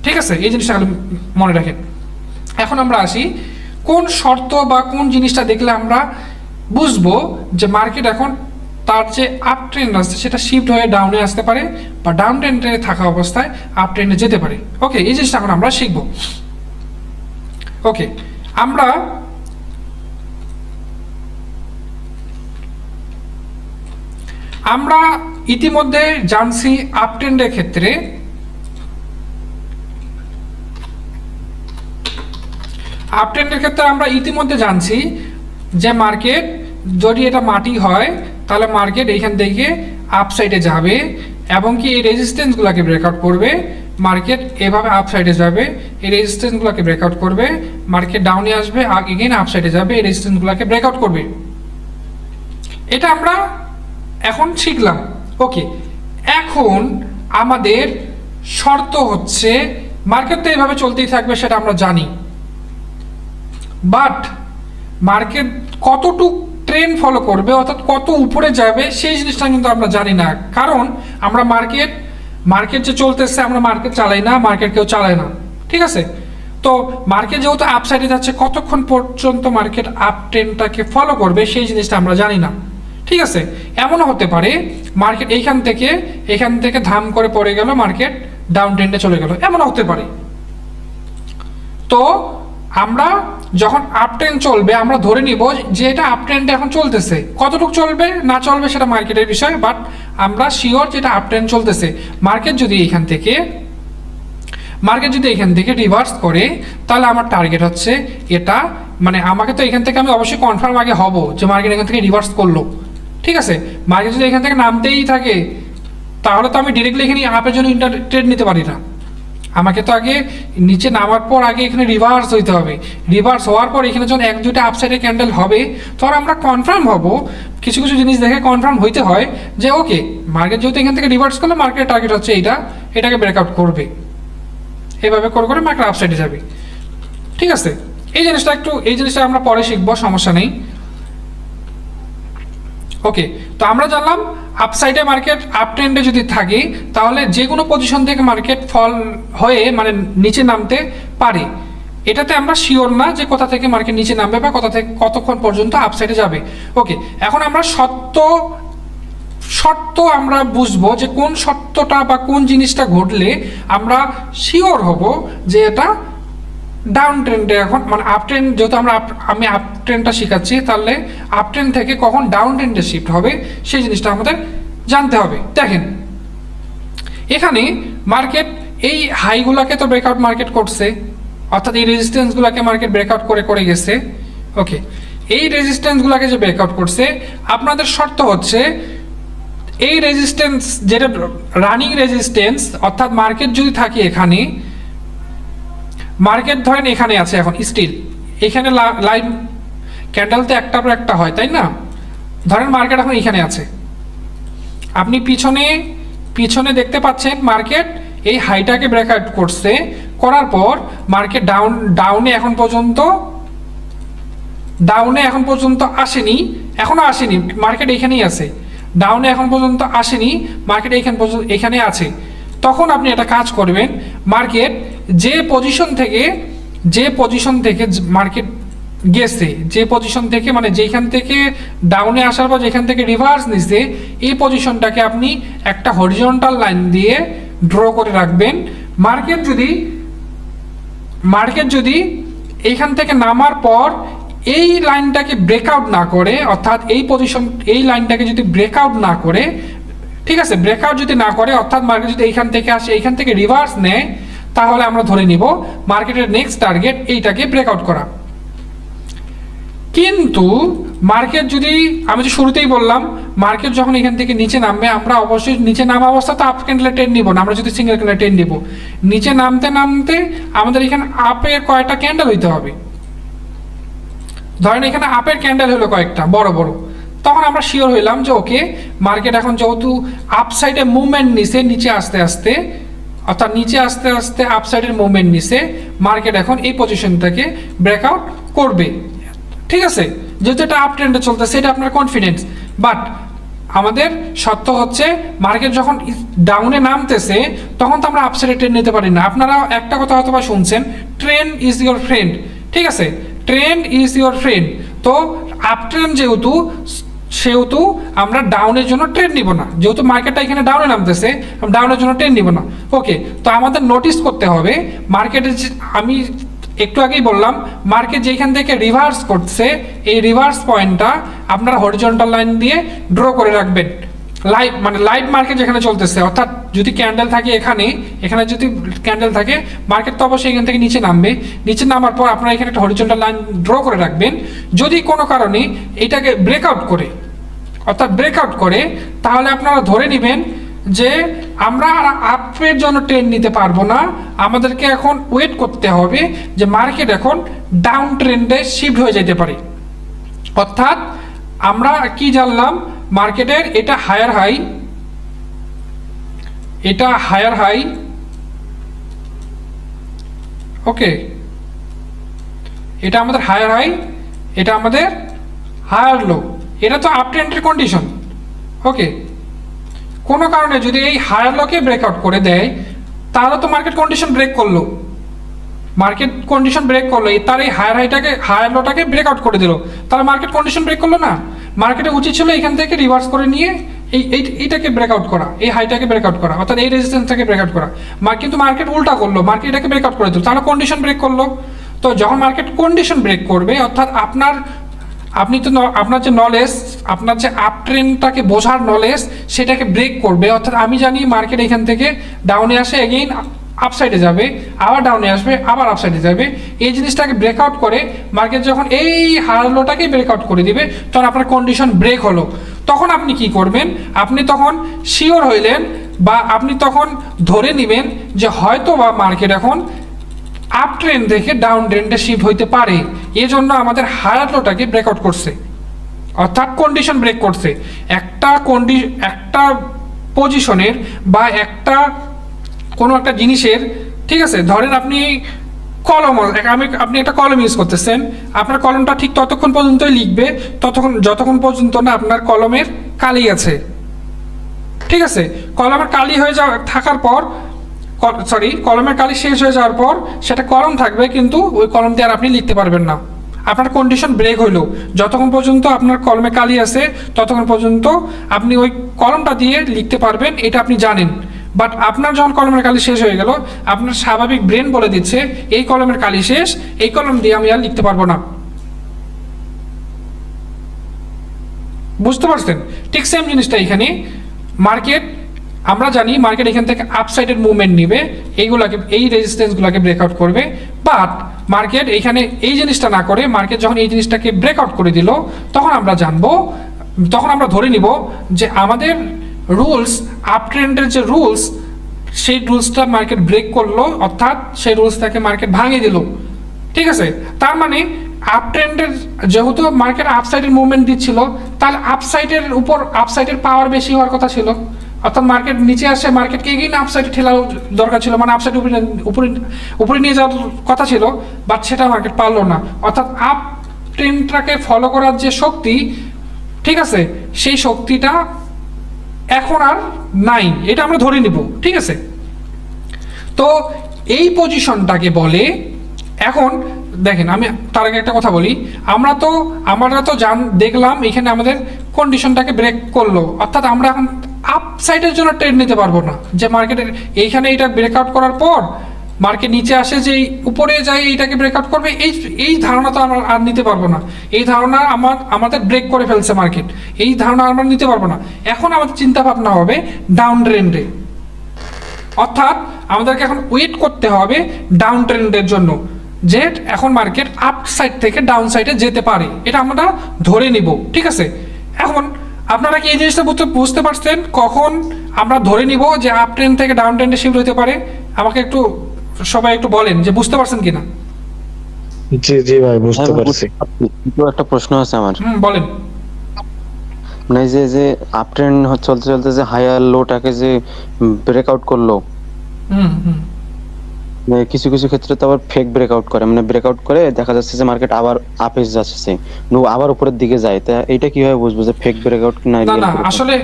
Speaker 2: ঠিক আছে, এই জিনিসটা মনে রাখেন। এখন আমরা আসি কোন শর্ত বা কোন জিনিসটা দেখলে আমরা বুঝবো যে মার্কেট এখন তার যে আপ ট্রেন্ড আসছে সেটা শিফট হয়ে ডাউনে আসতে পারে বা ডাউন ট্রেন্ডে থাকা অবস্থায় আপ ট্রেন্ডে যেতে পারে। ওকে, এই জিনিসটা এখন আমরা শিখব। ওকে, আমরা ইতিমধ্যে জানছি আপ ট্রেন্ডের ক্ষেত্রে আমরা ইতিমধ্যে জানছি যে মার্কেট যদি এটা মাটি হয় তাহলে মার্কেট এইখান থেকে আপসাইডে যাবে এবং কি এই রেজিস্ট্যান্সগুলোকে ব্রেকআউট করবে, মার্কেট এভাবে আপসাইডে যাবে, এই রেজিস্ট্যান্সগুলোকে ব্রেকআউট করবে, মার্কেট ডাউনে আসবে, এগেইন আপসাইডে যাবে, এই রেজিস্ট্যান্সগুলোকে ব্রেকআউট করবে। এটা আমরা এখন শিখলাম। ওকে, এখন আমাদের শর্ত হচ্ছে মার্কেট তো এইভাবে চলতেই থাকবে সেটা আমরা জানি, বাট মার্কেট কতটুক ট্রেন্ড ফলো করবে অর্থাৎ কত উপরে যাবে সেই জিনিসটা কিন্তু আমরা জানি না, কারণ আমরা মার্কেট যে চলতেছে আমরা মার্কেট চালাই না, মার্কেট কেউ চালায় না। ঠিক আছে, তো মার্কেট যেহেতু আপসাইডে যাচ্ছে কতক্ষণ পর্যন্ত মার্কেট আপ ট্রেন্ডটাকে ফলো করবে সেই জিনিসটা আমরা জানি না। ঠিক আছে, এমনও হতে পারে মার্কেট এখান থেকে ধাম করে পড়ে গেল, মার্কেট ডাউন ট্রেন্ডে চলে গেল, এমনও হতে পারে। তো আমরা যখন আপ ট্রেন্ড চলবে আমরা ধরে নিব যে এটা আপ ট্রেন্ডে এখন চলতেছে, কতটুকু চলবে না চলবে সেটা মার্কেটের বিষয়, বাট আমরা শিওর যেটা আপ ট্রেন্ড চলতেছে। মার্কেট যদি এখান থেকে রিভার্স করে তাহলে আমার টার্গেট হচ্ছে এটা, মানে আমাকে তো এখান থেকে আমি অবশ্যই কনফার্ম আগে হব যে মার্কেট এখান থেকে রিভার্স করলো। ঠিক আছে, মার্কেট যদি এখান থেকে নামতেই থাকে তাহলে তো আমি ডিরেক্টলি এখানে আপের জন্য ট্রেড নিতে পারি না, আমাকে তো আগে নিচে নামার পর আগে এখানে রিভার্স হইতে হবে, রিভার্স হওয়ার পর এখানে যখন 1-2টা আপসাইডে ক্যান্ডেল হবে তখন আমরা কনফার্ম হব, কিছু জিনিস দেখে কনফার্ম হইতে হয় যে ওকে মার্কেট যেহেতু এখান থেকে রিভার্স করলে মার্কেটের টার্গেট হচ্ছে এটাকে ব্রেকআউট করবে, এভাবে করে মার্কেট আপসাইডে যাবে। ঠিক আছে, এই জিনিসটা আমরা পরে শিখবো, সমস্যা নেই। ওকে, তো আমরা জানলাম আপসাইডে মার্কেট আপ ট্রেন্ডে যদি থাকে তাহলে যে কোনো পজিশন থেকে মার্কেট ফল হয়ে মানে নিচে নামতে পারে, এটাতে আমরা শিওর না যে কোথা থেকে মার্কেট নিচে নামবে বা কতক্ষণ পর্যন্ত আপসাইডে যাবে। ওকে, এখন আমরা শর্ত আমরা বুঝবো যে কোন শর্তটা বা কোন জিনিসটা ঘটলে আমরা শিওর হব যে এটা ডাউন ট্রেন্ডে এখন মানে আপ ট্রেন্ড, যেহেতু আমি আপ ট্রেন্ডটা শেখাচ্ছি তাহলে আপ ট্রেন্ড থেকে কখন ডাউন ট্রেন্ডে শিফট হবে সেই জিনিসটা আমাদের জানতে হবে। দেখেন এখানে মার্কেট এই হাইগুলোকে তো ব্রেকআউট মার্কেট করছে, অর্থাৎ এই রেজিস্ট্যান্সগুলোকে মার্কেট ব্রেকআউট করে গেছে। ওকে, এই রেজিস্ট্যান্সগুলোকে যে ব্রেকআউট করছে আপনাদের শর্ত হচ্ছে এই রেজিস্ট্যান্স যেটা রানিং রেজিস্ট্যান্স, অর্থাৎ মার্কেট যদি থাকে এখানে, মার্কেট ধরেন এখানে আছে এখন স্টিল, এখানে লাইন ক্যান্ডেল তো একটার পর একটা হয় তাই না, ধরেন মার্কেট এখন এখানে আছে, আপনি পিছনে দেখতে পাচ্ছেন মার্কেট এই হাইটাকে ব্রেকআউট করার পর মার্কেট ডাউনে এখন পর্যন্ত ডাউনে এখন পর্যন্ত আসেনি, এখনো আসেনি, মার্কেট এখানেই আছে, ডাউনে এখন পর্যন্ত আসেনি, মার্কেট এখান পর্যন্ত এখানে আছে, তখন আপনি একটা কাজ করবেন, মার্কেট যে পজিশন থেকে মার্কেট গেছে, যে পজিশন থেকে মানে যেখান থেকে ডাউনে আসার পর যেখান থেকে রিভার্স নিছে, এই পজিশনটাকে আপনি একটা হরিজন্টাল লাইন দিয়ে ড্র করে রাখবেন। মার্কেট যদি এইখান থেকে নামার পর এই লাইনটাকে ব্রেকআউট না করে, অর্থাৎ এই লাইনটাকে যদি ব্রেকআউট না করে, ঠিক আছে, ব্রেকআউট যদি না করে, অর্থাৎ মার্কেট যদি এইখান থেকে আসে, এইখান থেকে রিভার্স নেয়, তাহলে আমরা ধরে নিব মার্কেটের নেক্সট টার্গেট এইটাকে ব্রেকআউট করা। কিন্তু মার্কেট যদি, আমি যে শুরুতেই বললাম, মার্কেট যখন এখান থেকে নিচে নামবে, আমরা অবশ্যই নিচে নামা অবস্থা তো আপ ক্যান্ডেলের ট্রেন্ড নিব না, আমরা যদি সিঙ্গেল ক্যান্ডেলের ট্রেন্ড নিব, নিচে নামতে নামতে আমাদের এখানে আপের কয়েকটা ক্যান্ডেল হইতে হবে। ধরেন এখানে আপের ক্যান্ডেল হলো কয়েকটা বড় বড়, তখন আমরা শিওর হইলাম যে ওকে, মার্কেট এখন যেহেতু আপসাইডে মুভমেন্ট নিছে, নিচে আস্তে আস্তে, অর্থাৎ নিচে আস্তে আস্তে আপসাইডের মুভমেন্ট নিছে, মার্কেট এখন এই পজিশনটাকে ব্রেকআউট করবে, ঠিক আছে, যেহেতু এটা আপ ট্রেন্ডে চলতেছে, এটা আপনার কনফিডেন্স। বাট আমাদের সত্য হচ্ছে মার্কেট যখন ডাউনে নামতেছে, তখন তো আমরা আপসাইডে ট্রেন্ড নিতে পারি না। আপনারা একটা কথা হয়তো বা শুনছেন, ট্রেন্ড ইজ ইউর ফ্রেন্ড, ঠিক আছে, ট্রেন্ড ইজ ইউর ফ্রেন্ড। তো আপ ট্রেন্ড সেহেতু আমরা ডাউনের জন্য ট্রেন্ড নিব না, যেহেতু মার্কেটটা এখানে ডাউনে নামতেছে, ডাউনের জন্য ট্রেন্ড নিব না। ওকে, তো আমাদের নোটিস করতে হবে মার্কেটের, আমি একটু আগেই বললাম, মার্কেট যেখান থেকে রিভার্স করছে, এই রিভার্স পয়েন্টটা আপনারা হরিজন্টাল লাইন দিয়ে ড্র করে রাখবেন। লাইভ মার্কেট যেখানে চলতেছে, অর্থাৎ যদি ক্যান্ডেল থাকে এখানে যদি ক্যান্ডেল থাকে, মার্কেট তো অবশ্যই এখান থেকে নিচে নামবে, নিচে নামার পর আপনারা এখানে একটা হরিজন্টাল লাইন ড্র করে রাখবেন। যদি কোনো কারণে এটাকে ব্রেকআউট করে, তাহলে আপনারা ধরে নেবেন যে আমরা আর আপের জন্য ট্রেন্ড নিতে পারবো না, আমাদেরকে এখন ওয়েট করতে হবে যে মার্কেট এখন ডাউন ট্রেন্ডে শিফট হয়ে যেতে পারে। অর্থাৎ আমরা কি জানলাম, মার্কেটের এটা হায়ার হাই, ওকে, এটা আমাদের হায়ার হাই, এটা আমাদের হায়ার লো, এটা তো আপ ট্রেন্ডের কন্ডিশন। ওকে, কোনো কারণে যদি এই হায়ার লোকে ব্রেকআউট করে দেয়, তাহলে তো মার্কেট কন্ডিশন ব্রেক করলো, তার এই হায়ার লোটাকে ব্রেকআউট করে দিল, তাহলে মার্কেট কন্ডিশন ব্রেক করলো না। মার্কেটে উচিত ছিল এখান থেকে রিভার্স করে নিয়ে এইটাকে ব্রেকআউট করা, এই হাইটাকে ব্রেকআউট করা, অর্থাৎ এই রেজিস্ট্যান্সটাকে ব্রেকআউট করা। কিন্তু মার্কেট উল্টা করলো, মার্কেট এটাকে ব্রেকআউট করে দিল, তাহলে কন্ডিশন ব্রেক করলো। তো যখন মার্কেট কন্ডিশন ব্রেক করবে, অর্থাৎ আপনার যে নলেজ, আপনার যে আপ ট্রেন্ডটাকে বোঝার নলেজ, সেটাকে ব্রেক করবে। অর্থাৎ আমি জানি মার্কেট এখান থেকে ডাউনে আসে, এগেইন আপসাইডে যাবে, আবার ডাউনে আসবে, আবার আপসাইডে যাবে, এই জিনিসটাকে ব্রেকআউট করে মার্কেট যখন এই হায়ার লোটাকে ব্রেকআউট করে দিবে, তখন আপনার কন্ডিশন ব্রেক হলো। তখন আপনি কি করবেন, আপনি তখন শিওর হইলেন, বা আপনি তখন ধরে নেবেন যে হয়তো বা মার্কেট এখন আপ ট্রেন্ড থেকে ডাউন ট্রেন্ডে শিফট হইতে পারে, এজন্য আমাদের হায়ার লোটাকে ব্রেকআউট করছে, অর্থাৎ কন্ডিশন ব্রেক করছে। একটা পজিশনের বা কোনো একটা জিনিসের, ঠিক আছে, ধরেন আপনি আপনি একটা কলম ইউজ করতেছেন, আপনার কলমটা ঠিক ততক্ষণ পর্যন্তই লিখবে যতক্ষণ পর্যন্ত না আপনার কলমের কালি আছে, ঠিক আছে। কলমের কালি হয়ে থাকার পর, কলমের কালি শেষ হয়ে যাওয়ার পর সেটা কলম থাকবে, কিন্তু ওই কলম দিয়ে আর আপনি লিখতে পারবেন না। আপনার কন্ডিশন ব্রেক হইলো, যতক্ষণ পর্যন্ত আপনার কলমে কালি আছে ততক্ষণ পর্যন্ত আপনি ওই কলমটা দিয়ে লিখতে পারবেন, এটা আপনি জানেন। বাট আপনার যখন কলমের কালি শেষ হয়ে গেল, আপনার স্বাভাবিক ব্রেন বলে দিচ্ছে এই কলমের কালি শেষ, এই কলম দিয়ে আমি আর লিখতে পারবো না। বুঝতে পারছেন? ঠিক সেম জিনিসটা এখানে মার্কেট, আমরা জানি মার্কেট এখান থেকে আপসাইডের মুভমেন্ট নিবে, এই রেজিস্ট্যান্সগুলোকে ব্রেকআউট করবে। বাট মার্কেট এখানে এই জিনিসটা না করে, মার্কেট যখন এই জিনিসটাকে ব্রেকআউট করে দিল, তখন আমরা ধরে নিব যে আমাদের রুলস, আপ ট্রেন্ডের যে রুলস, সেই রুলসটা মার্কেট ব্রেক করলো, অর্থাৎ সেই রুলসটাকে মার্কেট ভাঙিয়ে দিল, ঠিক আছে। তার মানে আপ ট্রেন্ডের, যেহেতু মার্কেট আপসাইডের মুভমেন্ট দিচ্ছিল, তাহলে আপসাইডের পাওয়ার বেশি হওয়ার কথা ছিল, অর্থাৎ মার্কেট নিচে আসে, মার্কেটকে এগেইন আপসাইডে ঠেলা দরকার ছিল, মানে আপসাইড উপরে নিয়ে যাওয়ার কথা ছিল, বাট সেটা মার্কেট পারলো না। অর্থাৎ ট্রেন্ডটাকে ফলো করার যে শক্তি, ঠিক আছে, সেই শক্তিটা এখন আর নাই, এটা আমরা ধরে নিব, ঠিক আছে। তো এই পজিশনটাকে বলে, এখন দেখেন আমি তার আগে একটা কথা বলি, আমরা তো দেখলাম এখানে আমাদের কন্ডিশনটাকে ব্রেক করলো, অর্থাৎ আমরা এখন আপসাইডের জন্য ট্রেড নিতে পারবো না, যে মার্কেটের এইখানে এটা ব্রেকআউট করার পর মার্কেট নিচে আসে যে উপরে যায় এইটাকে ব্রেকআউট করবে, এই ধারণা তো আমরা আর নিতে পারবো না। এই ধারণা আমাদের ব্রেক করে ফেলছে মার্কেট, এই ধারণা আমরা নিতে পারবো না। এখন আমাদের চিন্তা ভাবনা হবে ডাউন ট্রেন্ডে, অর্থাৎ আমাদেরকে এখন ওয়েট করতে হবে ডাউন ট্রেন্ডের জন্য, যে এখন মার্কেট আপ সাইড থেকে ডাউন সাইডে যেতে পারে, এটা আমরা ধরে নিব, ঠিক আছে। এখন আপনারা কি এই জিনিসটা বুঝতে পারছেন কখন আমরা ধরে নিব যে আপ ট্রেন্ড থেকে ডাউন ট্রেন্ডে শিফট হতে পারে? আমাকে একটু সবাই একটু বলেন যে বুঝতে পারছেন কিনা।
Speaker 5: জি জি ভাই বুঝতে
Speaker 4: হ্যাঁ,
Speaker 5: পারছি।
Speaker 4: কিন্তু একটা প্রশ্ন আছে আমার,
Speaker 2: বলেন।
Speaker 4: মানে যে আপ ট্রেন্ড চলতে চলতে যে হায়ার লোটাকে যে ব্রেকআউট করলো,
Speaker 2: হুম
Speaker 4: মানে কিছু কিছু ক্ষেত্রে তো আবার ফেক ব্রেকআউট করে, মানে ব্রেকআউট করে দেখা যাচ্ছে যে মার্কেট আবার আপে যাচ্ছে, আবার উপরের দিকে যায়, তা এটা কিভাবে বুঝবো যে ফেক ব্রেকআউট না
Speaker 2: না
Speaker 4: রিয়েল
Speaker 2: না
Speaker 4: ব্রেকআউট?
Speaker 2: আসলে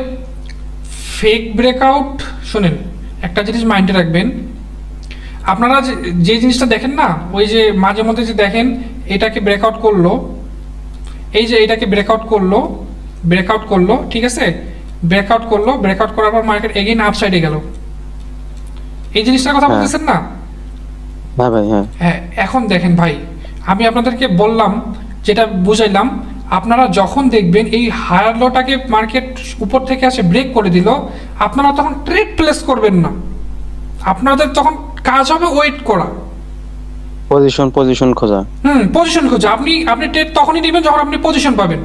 Speaker 2: ফেক ব্রেকআউট, শুনেন একটা জিনিস মাইন্ডে রাখবেন, আপনারা যে জিনিসটা দেখেন না, ওই যে মাঝে মধ্যে যে দেখেন এটাকে ব্রেকআউট করলো, এই যে এটাকে ব্রেকআউট করলো, ঠিক আছে, ব্রেকআউট করার পর মার্কেট এগেইন আপ সাইডে গেল, এই জিনিসটার কথা
Speaker 4: হ্যাঁ।
Speaker 2: বলতেছেন না?
Speaker 4: হ্যাঁ ভাই, হ্যাঁ।
Speaker 2: হ্যাঁ, এখন দেখেন ভাই, আমি আপনাদেরকে বললাম, যেটা বুঝাইলাম, আপনারা যখন দেখবেন এই হায়ার লোটাকে মার্কেট উপর থেকে আসে ব্রেক করে দিল, আপনারা তখন ট্রেড প্লেস করবেন না, আপনাদের তখন কাজ হবে ওয়েট করা,
Speaker 4: পজিশন খোঁজা।
Speaker 2: পজিশন খোঁজা। আপনি ট্রেড তখনই নেবেন যখন আপনি পজিশন পাবেন।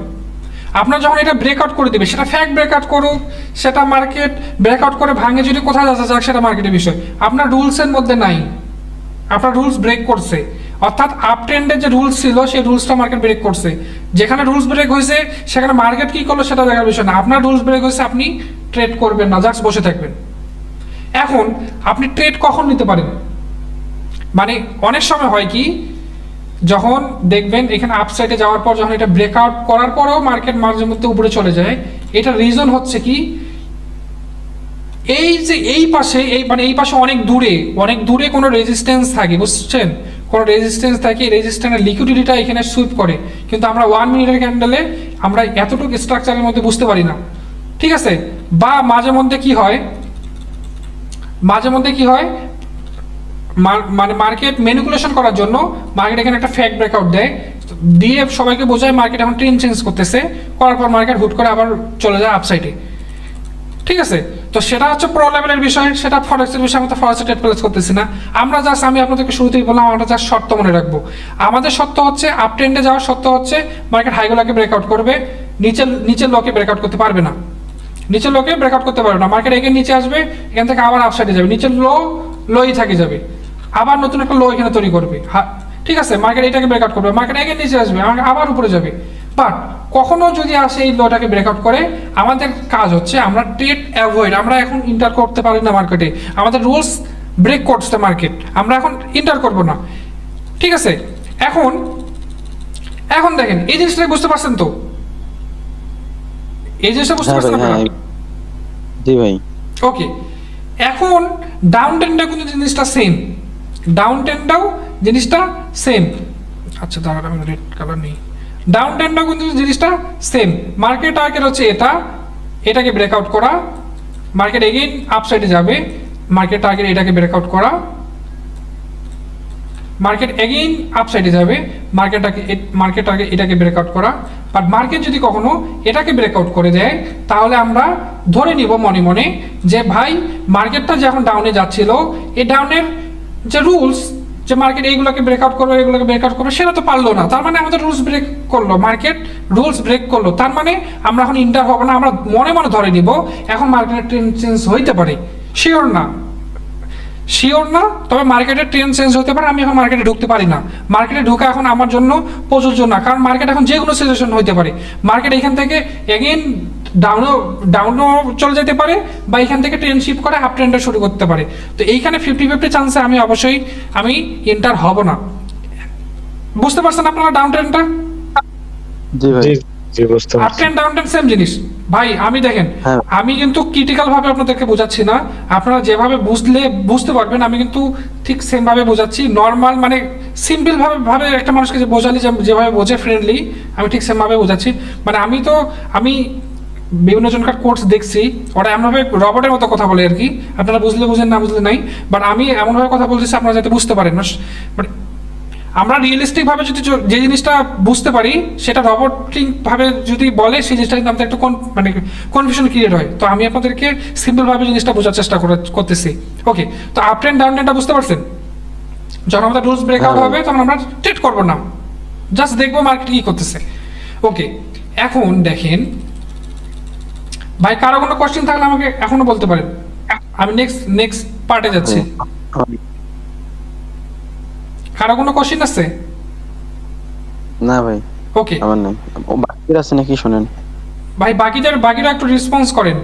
Speaker 2: আপনার যখন এটা ব্রেকআউট করে দিবে, সেটা ফ্যাক্ট ব্রেকআউট করুক, সেটা মার্কেট ব্রেকআউট করে ভাঙে যদি কোথায় যাচ্ছে যাক, সেটা মার্কেটের বিষয়, আপনার রুলসের মধ্যে নাই, আপনার রুলস ব্রেক করছে, অর্থাৎ আপ ট্রেন্ডের যে রুলস ছিল সেই রুলসটা মার্কেট ব্রেক করছে। যেখানে রুলস ব্রেক হয়েছে সেখানে মার্কেট কি করলো সেটা দেখার বিষয় না, আপনার রুলস ব্রেক হয়েছে, আপনি ট্রেড করবেন না, জাস্ট বসে থাকবেন। এখন আপনি ট্রেড কখন নিতে পারেন? মানে অনেক সময় হয় কি, যখন দেখবেন এখানে আপসাইডে যাওয়ার পর যখন এটা ব্রেকআউট করার পরেও মার্কেট মাঝে মধ্যে উপরে চলে যায়, এটা রিজন হচ্ছে কি, এই যে এই পাশে অনেক দূরে কোনো রেজিস্ট্যান্স থাকে, বুঝছেন, কোনো রেজিস্ট্যান্স থাকে, রেজিস্ট্যান্সের লিকুইডিটিটা এখানে সুইপ করে, কিন্তু আমরা 1 মিনিটের ক্যান্ডেলে আমরা এতটুকু স্ট্রাকচারের মধ্যে বুঝতে পারি না, ঠিক আছে। বা মাঝে মধ্যে কি হয় মানে মার্কেট ম্যানিপুলেশন করার জন্য মার্কেট এখানে একটা ফ্যাক্ট ব্রেকআউট দিয়ে সবাইকে বোঝায় মার্কেট এখন ট্রেন্ড চেঞ্জ করতেছে, করার পর মার্কেট হুট করে আবার চলে যায় আপসাইডে, ঠিক আছে। তো সেটা হচ্ছে প্রো লেভেলের বিষয়, সেটা ফরেক্সের বিষয়, আমরা তো ফরেক্সে ট্রেড প্লেস করতেছি না, আমি আপনাদেরকে শুরুতেই বললাম, আমরা জাস্ট শর্ত মনে রাখবো। আমাদের শর্ত হচ্ছে আপ ট্রেন্ডে যাওয়ার শর্ত হচ্ছে মার্কেট হাইগুলোকে ব্রেকআউট করবে, নিচের লোকে ব্রেকআউট করতে পারবে না, মার্কেট এখানে নিচে আসবে, এখান থেকে আবার আপসাইডে যাবে, নিচের লোই থাকে যাবে, আবার নতুন একটা লো এখানে তৈরি করবে, ঠিক আছে। মার্কেট এটাকে ব্রেকআউট করবে, মার্কেট এখানে নিচে আসবে, আবার উপরে যাবে। বাট কখনো যদি আসে এই লোটাকে ব্রেকআউট করে, আমাদের কাজ হচ্ছে আমরা ট্রেড অ্যাভয়েড, আমরা এখন ইন্টার করতে পারি না মার্কেটে, আমাদের রুলস ব্রেক করছে মার্কেট, আমরা এখন ইন্টার করব না, ঠিক আছে। এখন দেখেন এই জিনিসটা বুঝতে পারছেন তো? এই জিনিসটা বুঝতে পারছেন আপনারা?
Speaker 4: জি ভাই।
Speaker 2: ওকে, এখন ডাউন ট্রেন্ডটাও কিন্তু জিনিসটা সেম, আচ্ছা দাঁড়ান, আমি রেড কালার নেই, ডাউন ট্রেন্ডটাও কিন্তু জিনিসটা সেম। মার্কেট টার্গেট হচ্ছে এটাকে ব্রেকআউট করা, মার্কেট এগেইন আপসাইডে যাবে, মার্কেট টার্গেট এটাকে ব্রেকআউট করা, মার্কেট এগেইন আপসাইডে যাবে, মার্কেট টার্গেট এটাকে ব্রেকআউট করা। বাট মার্কেট যদি কখনো এটাকে ব্রেকআউট করে দেয়, তাহলে আমরা ধরে নিব মনে মনে যে ভাই মার্কেটটা যখন ডাউনে যাচ্ছিল, এই ডাউনের যে রুলস, যে মার্কেট এইগুলোকে ব্রেকআউট করবে সেটা তো পারলো না, তার মানে আমাদের রুলস ব্রেক করলো, মার্কেট রুলস ব্রেক করলো, তার মানে আমরা এখন ইন্টার হবো না, আমরা মনে মনে ধরে নিব এখন মার্কেটের ট্রেন্ড চেঞ্জ হইতে পারে, শিওর না, তবে মার্কেটের ট্রেন্ড চেঞ্জ হতে পারে, আমি এখন মার্কেটে ঢুকতে পারি না, মার্কেটে ঢোকা এখন আমার জন্য প্রযোজ্য না, কারণ মার্কেট এখন যে কোনো সিচুয়েশন হতে পারে, মার্কেট এখান থেকে এগেইন ডাউনও চলে যেতে পারে, বা এখান থেকে ট্রেন্ড শিফট করে আপ ট্রেন্ডে শুরু করতে পারে। তো এইখানে 50-50 চান্সে আমি এন্টার হব না। বুঝতে পারছেন আপনারা ডাউন ট্রেন্ডটা?
Speaker 4: জি ভাই।
Speaker 5: জি জি বুঝতে
Speaker 2: আপ
Speaker 5: পারছি।
Speaker 2: ট্রেন্ড ডাউন ট্রেন্ড সেম জিনিস ভাই। আমি দেখেন,
Speaker 4: হ্যাঁ।
Speaker 2: আমি কিন্তু ক্রিটিক্যাল ভাবে আপনাদেরকে বোঝাচ্ছি না, আপনারা যেভাবে বুঝতে পারবেন আমি কিন্তু ঠিক সেম ভাবে বোঝাচ্ছি। নর্মাল মানে সিম্পল ভাবে একটা মানুষকে যে বোঝালি যেভাবে বোঝে ফ্রেন্ডলি, আমি ঠিক সেম ভাবে বোঝাচ্ছি। মানে আমি বিভিন্ন জনকার কোর্স দেখছি, ওরা এমনভাবে রবটের মতো কথা বলে আর কি, আপনারা বুঝলে বুঝেন না বুঝলে নাই, বাট আমি এমনভাবে কথা বলতেছি আপনারা যাতে বুঝতে পারেন। মানে আমরা রিয়েলিস্টিক ভাবে যদি যে জিনিসটা বুঝতে পারি সেটা রবোটিক ভাবে যদি বলে, সেই জিনিসটা কিন্তু আমাদের একটা মানে কনফিউশন ক্রিয়েট হয়। তো আমি আপনাদেরকে সিম্পল ভাবে জিনিসটা বোঝার চেষ্টা করতেছি। ওকে, তো আপ ট্রেন্ড ডাউন ট্রেন্ডটা বুঝতে পারছেন? যখন আমাদের রুলস ব্রেকআউট হবে তখন আমরা ট্রেড করবো না, জাস্ট দেখবো মার্কেট কি করতেছে। ওকে, এখন দেখেন ভাই, কারো কোনো কোশ্চেন থাকলে আমাকে এখনো বলতে পারেন, আমি নেক্সট পার্টে যাচ্ছি। কারো কোনো কোশ্চেন আছে?
Speaker 4: না ভাই,
Speaker 2: ওকে
Speaker 4: আমার নাই। ও বাকি আছে নাকি শুনেন?
Speaker 2: ভাই, বাকিরা একটু রেসপন্স করেন।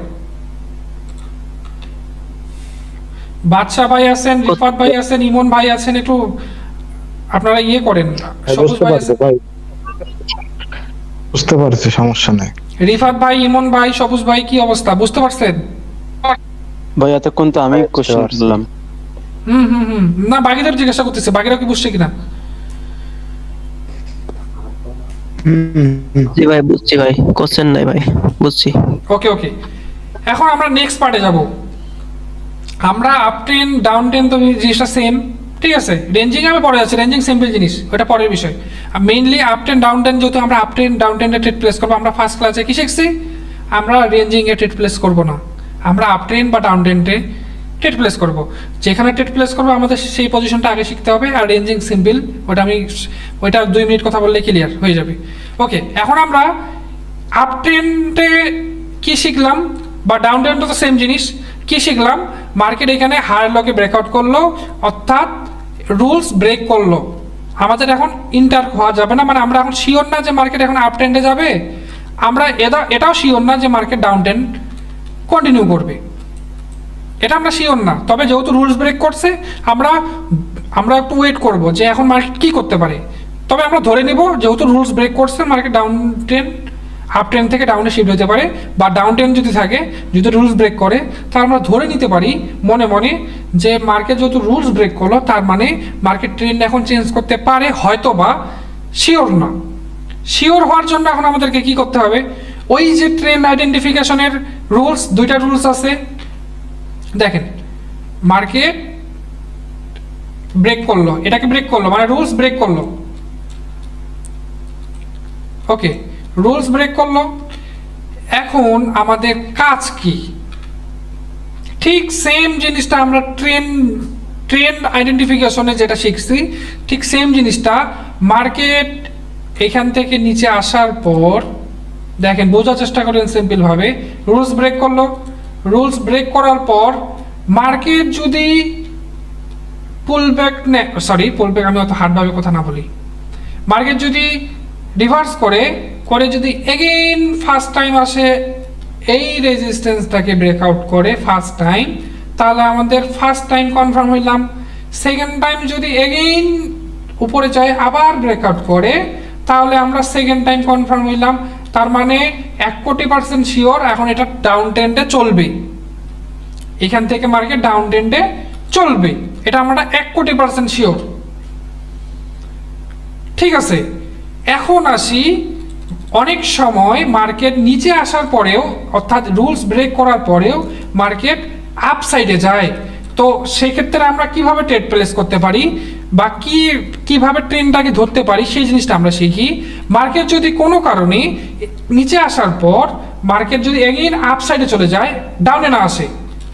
Speaker 2: বাদশা ভাই আছেন, রিফাত ভাই আছেন, ইমন ভাই আছেন, একটু আপনারা ইয়ে করেন। সবুজ
Speaker 5: বুঝতে
Speaker 2: ভাই
Speaker 5: পারছি
Speaker 2: আছেন,
Speaker 5: ভাই, বুঝতে পারছি, সমস্যা নেই।
Speaker 2: রিফাত ভাই, ইমন ভাই, সবুজ ভাই, কি অবস্থা বুঝতে পারছেন?
Speaker 4: ভাই এতক্ষণ তো আমি কোশ্চেন
Speaker 5: পারছি।
Speaker 4: করলাম।
Speaker 2: না, বাকিদের জিজ্ঞাসা করতেছে, বাকিরা কি বুঝছে কিনা।
Speaker 6: জি ভাই বুঝছি ভাই, কোশ্চেন নাই ভাই, বুঝছি।
Speaker 2: ওকে, এখন আমরা নেক্সট পার্টে যাব। আমরা আপ ট্রেন ডাউন ট্রেন তো জিনিসটা সেম, ঠিক আছে। রেঞ্জিং আমি পরে যাচ্ছি, রেঞ্জিং সিম্পল জিনিস, ওটা পরের বিষয়। Mainly up train down train, যেহেতু আমরা আপ ট্রেন ডাউন ট্রেনে ট্রেড প্লেস করবো, আমরা ফার্স্ট ক্লাসে কি শিখছি, আমরা রেঞ্জিং এ ট্রেড প্লেস করবো না, আমরা আপ ট্রেন বা ডাউন ট্রেন্ডে ট্রেড প্লেস করবো। যেখানে ট্রেড প্লেস করবো আমাদের সেই পজিশনটা আগে শিখতে হবে। আর রেঞ্জিং সিম্পল, ওইটা 2 মিনিট কথা বললে ক্লিয়ার হয়ে যাবে। ওকে, এখন আমরা আপ ট্রেন্ডে কি শিখলাম, বা ডাউন ট্রেন্ডে তো সেম জিনিস। কি শিখলাম, মার্কেট এখানে হায়ার লকে ব্রেকআউট করলো, অর্থাৎ রুলস ব্রেক করলো। আমাদের এখন ইন্টার হওয়া যাবে না, মানে আমরা এখন শিওর না যে মার্কেট এখন আপ ট্রেন্ডে যাবে, আমরা এটাও শিওর না যে মার্কেট ডাউন ট্রেন্ড কন্টিনিউ করবে, এটা আমরা শিওর না। তবে যেহেতু রুলস ব্রেক করছে, আমরা একটু ওয়েট করব যে এখন মার্কেট কি করতে পারে। তবে আমরা ধরে নিব যেহেতু রুলস ব্রেক করছে, market down trend up trend থেকে ডাউনে শিফট হতে পারে, বা ডাউন ট্রেন্ড যদি থাকে, যদি রুলস ব্রেক করে, তাহলে আমরা ধরে নিতে পারি মনে মনে যে মার্কেট যেহেতু রুলস ব্রেক করলো, তার মানে মার্কেট ট্রেন্ড এখন চেঞ্জ করতে পারে, হয়তো বা, শিওর না। শিওর হওয়ার জন্য এখন আমাদেরকে কি করতে হবে, ওই যে ট্রেন্ড আইডেন্টিফিকেশনের রুলস, 2টা রুলস আছে। দেখেন, মার্কেট ব্রেক করলো, এটাকে ব্রেক করলো মানে রুলস ব্রেক করলো। ওকে, রুলস ব্রেক করলো। এখন আমাদের কাজ কি, ঠিক সেম জিনিসটা আমরা ট্রেন্ড আইডেন্টিফিকেশনে যেটা শিখছি, ঠিক সেম জিনিসটা মার্কেট এখান থেকে নিচে আসার পর, দেখেন বোঝার চেষ্টা করেন সিম্পল ভাবে, রুলস ব্রেক করলো। রুলস ব্রেক করার পর মার্কেট যদি পুলব্যাক আমি অত হার্ডভাবে কথা না বলি, মার্কেট যদি রিভার্স করে যদি এগেইন ফার্স্ট টাইম আসে, এই রেজিস্ট্যান্সটাকে ব্রেকআউট করে ফার্স্ট টাইম, তাহলে আমাদের ফার্স্ট টাইম কনফার্ম হইলাম। সেকেন্ড টাইম যদি এগেইন উপরে যায় আবার ব্রেকআউট করে, তাহলে আমরা সেকেন্ড টাইম কনফার্ম হইলাম। তার মানে 1,000,000% শিওর এখন এটা ডাউন ট্রেন্ডে চলবে, এখান থেকে মার্কেট ডাউন ট্রেন্ডে চলবে, এটা আমরা 1,000,000% শিওর। ঠিক আছে, এখন আসি, অনেক সময় মার্কেট নিচে আসার পরেও, অর্থাৎ রুলস ব্রেক করার পরেও মার্কেট আপ সাইডে যায়। তো সেক্ষেত্রে আমরা কিভাবে ট্রেড প্লেস করতে পারি, বা কিভাবে ট্রেন্ডটাকে ধরতে পারি, সেই জিনিসটা আমরা শিখি। মার্কেট যদি কোনো কারণে নিচে আসার পর মার্কেট যদি এগেইন আপ সাইডে চলে যায়, ডাউনে না আসে,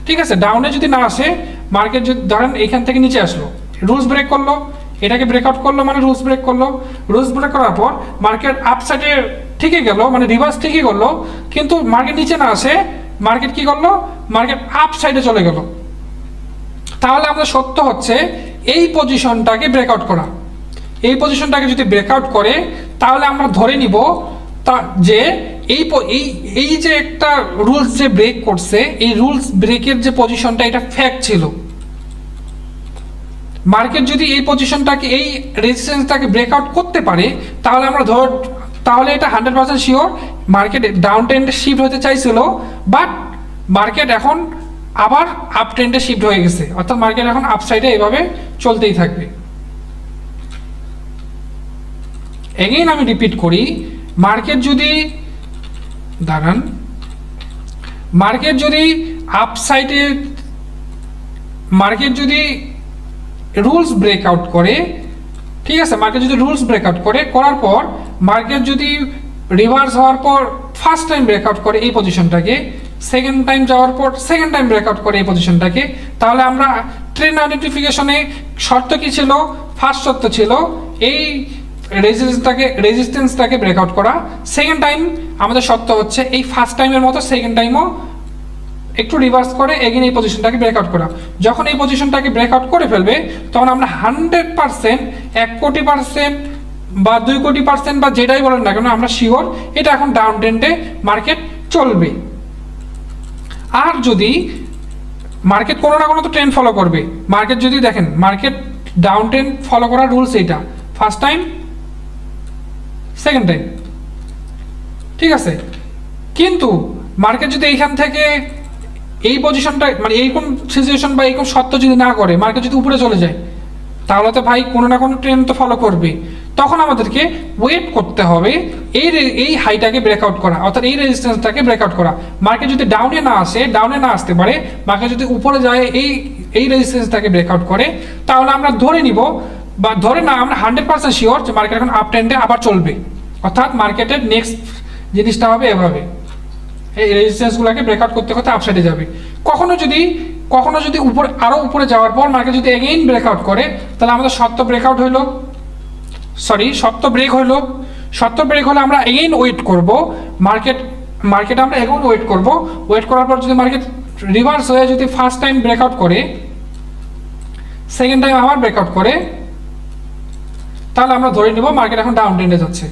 Speaker 2: ঠিক আছে, ডাউনে যদি না আসে, মার্কেট যদি ধরেন এখান থেকে নিচে আসলো, রুলস ব্রেক করলো, এটাকে ব্রেকআউট করলো মানে রুলস ব্রেক করলো। রুলস ব্রেক করার পর মার্কেট আপ সাইডে ঠিকই গেল, মানে রিভার্স ঠিকই করলো, কিন্তু মার্কেট নিচে না আসে, মার্কেট কি করলো, মার্কেট আপ সাইডে চলে গেল। তাহলে আমাদের সত্য হচ্ছে এই পজিশনটাকে ব্রেকআউট করা। এই পজিশনটাকে যদি ব্রেকআউট করে, তাহলে আমরা ধরে নিব যে এই যে একটা রুলস যে ব্রেক করছে, এই রুলস ব্রেকের যে পজিশনটা, এটা ফ্যাক্ট ছিল। মার্কেট যদি এই পজিশনটাকে, এই রেজিস্ট্যান্সটাকে ব্রেকআউট করতে পারে, তাহলে আমরা তাহলে এটা 100% শিওর মার্কেট ডাউন ট্রেন্ডে শিফট হতে চাইছিল, বাট মার্কেট এখন আবার আপ ট্রেন্ডে শিফট হয়ে গেছে, অর্থাৎ মার্কেট এখন আপসাইডে এভাবে চলতেই থাকবে। এগেইন আমি রিপিট করি, মার্কেট যদি আপসাইডে মার্কেট যদি রুলস ব্রেকআউট করে, ঠিক আছে, মার্কেট যদি রুলস ব্রেকআউট করার পর মার্কেট যদি রিভার্স হওয়ার পর ফার্স্ট টাইম ব্রেকআউট করে এই পজিশনটাকে, সেকেন্ড টাইম যাওয়ার পর সেকেন্ড টাইম ব্রেকআউট করে এই পজিশনটাকে, তাহলে আমরা ট্রেন্ড আইডেন্টিফিকেশনে শর্ত কি ছিল? ফার্স্ট শর্ত ছিল এই রেজিস্ট্যান্সটাকে ব্রেকআউট করা। সেকেন্ড টাইম আমাদের শর্ত হচ্ছে এই ফার্স্ট টাইমের মতো সেকেন্ড টাইমও একটু রিভার্স করে এগেন এই পজিশনটাকে ব্রেকআউট করা। যখন এই পজিশনটাকে ব্রেকআউট করে ফেলবে তখন আমরা 100%, 1 কোটি% বা 2 কোটি% বা যেটাই বলেন না কেন, আমরা শিওর এটা এখন ডাউন ট্রেন্ডে মার্কেট চলবে। আর যদি মার্কেট কোনো না কোনো তো ট্রেন্ড ফলো করবে, মার্কেট যদি দেখেন মার্কেট ডাউন ট্রেন্ড ফলো করার রুলস এইটা, ফার্স্ট টাইম সেকেন্ড টাইম, ঠিক আছে। কিন্তু মার্কেট যদি এইখান থেকে এই পজিশনটা মানে এইরকম সিচুয়েশন বা এইরকম শর্ত যদি না করে, মার্কেট যদি উপরে চলে যায়, তাহলে তো ভাই কোনো না কোনো ট্রেন্ড তো ফলো করবে। তখন আমাদেরকে ওয়েট করতে হবে এই হাইটাকে ব্রেকআউট করা, অর্থাৎ এই রেজিস্ট্যান্সটাকে ব্রেকআউট করা। মার্কেট যদি ডাউনে না আসতে পারে, মার্কেট যদি উপরে যায় এই রেজিস্ট্যান্সটাকে ব্রেকআউট করে, তাহলে আমরা ধরে নিব বা ধরে না আমরা 100% শিওর যে মার্কেট এখন আপ ট্রেন্ডে আবার চলবে, অর্থাৎ মার্কেটের নেক্সট জিনিসটা হবে এভাবে, এই রেজিস্ট্যান্সগুলোকে ব্রেকআউট করতে করতে আপসাইডে যাবে। কখনো যদি উপরে যাওয়ার পর মার্কেট যদি এগেইন ব্রেকআউট করে, তাহলে আমাদের শর্ত ব্রেক হলে আমরা এগেইন ওয়েট করব, মার্কেট আমরা এখন ওয়েট করার পর যদি মার্কেট রিভার্স হয়ে যদি ফার্স্ট টাইম ব্রেকআউট করে, সেকেন্ড টাইম আবার ব্রেকআউট করে, তাহলে আমরা ধরে নিব মার্কেট এখন ডাউন ট্রেন্ডে যাচ্ছে।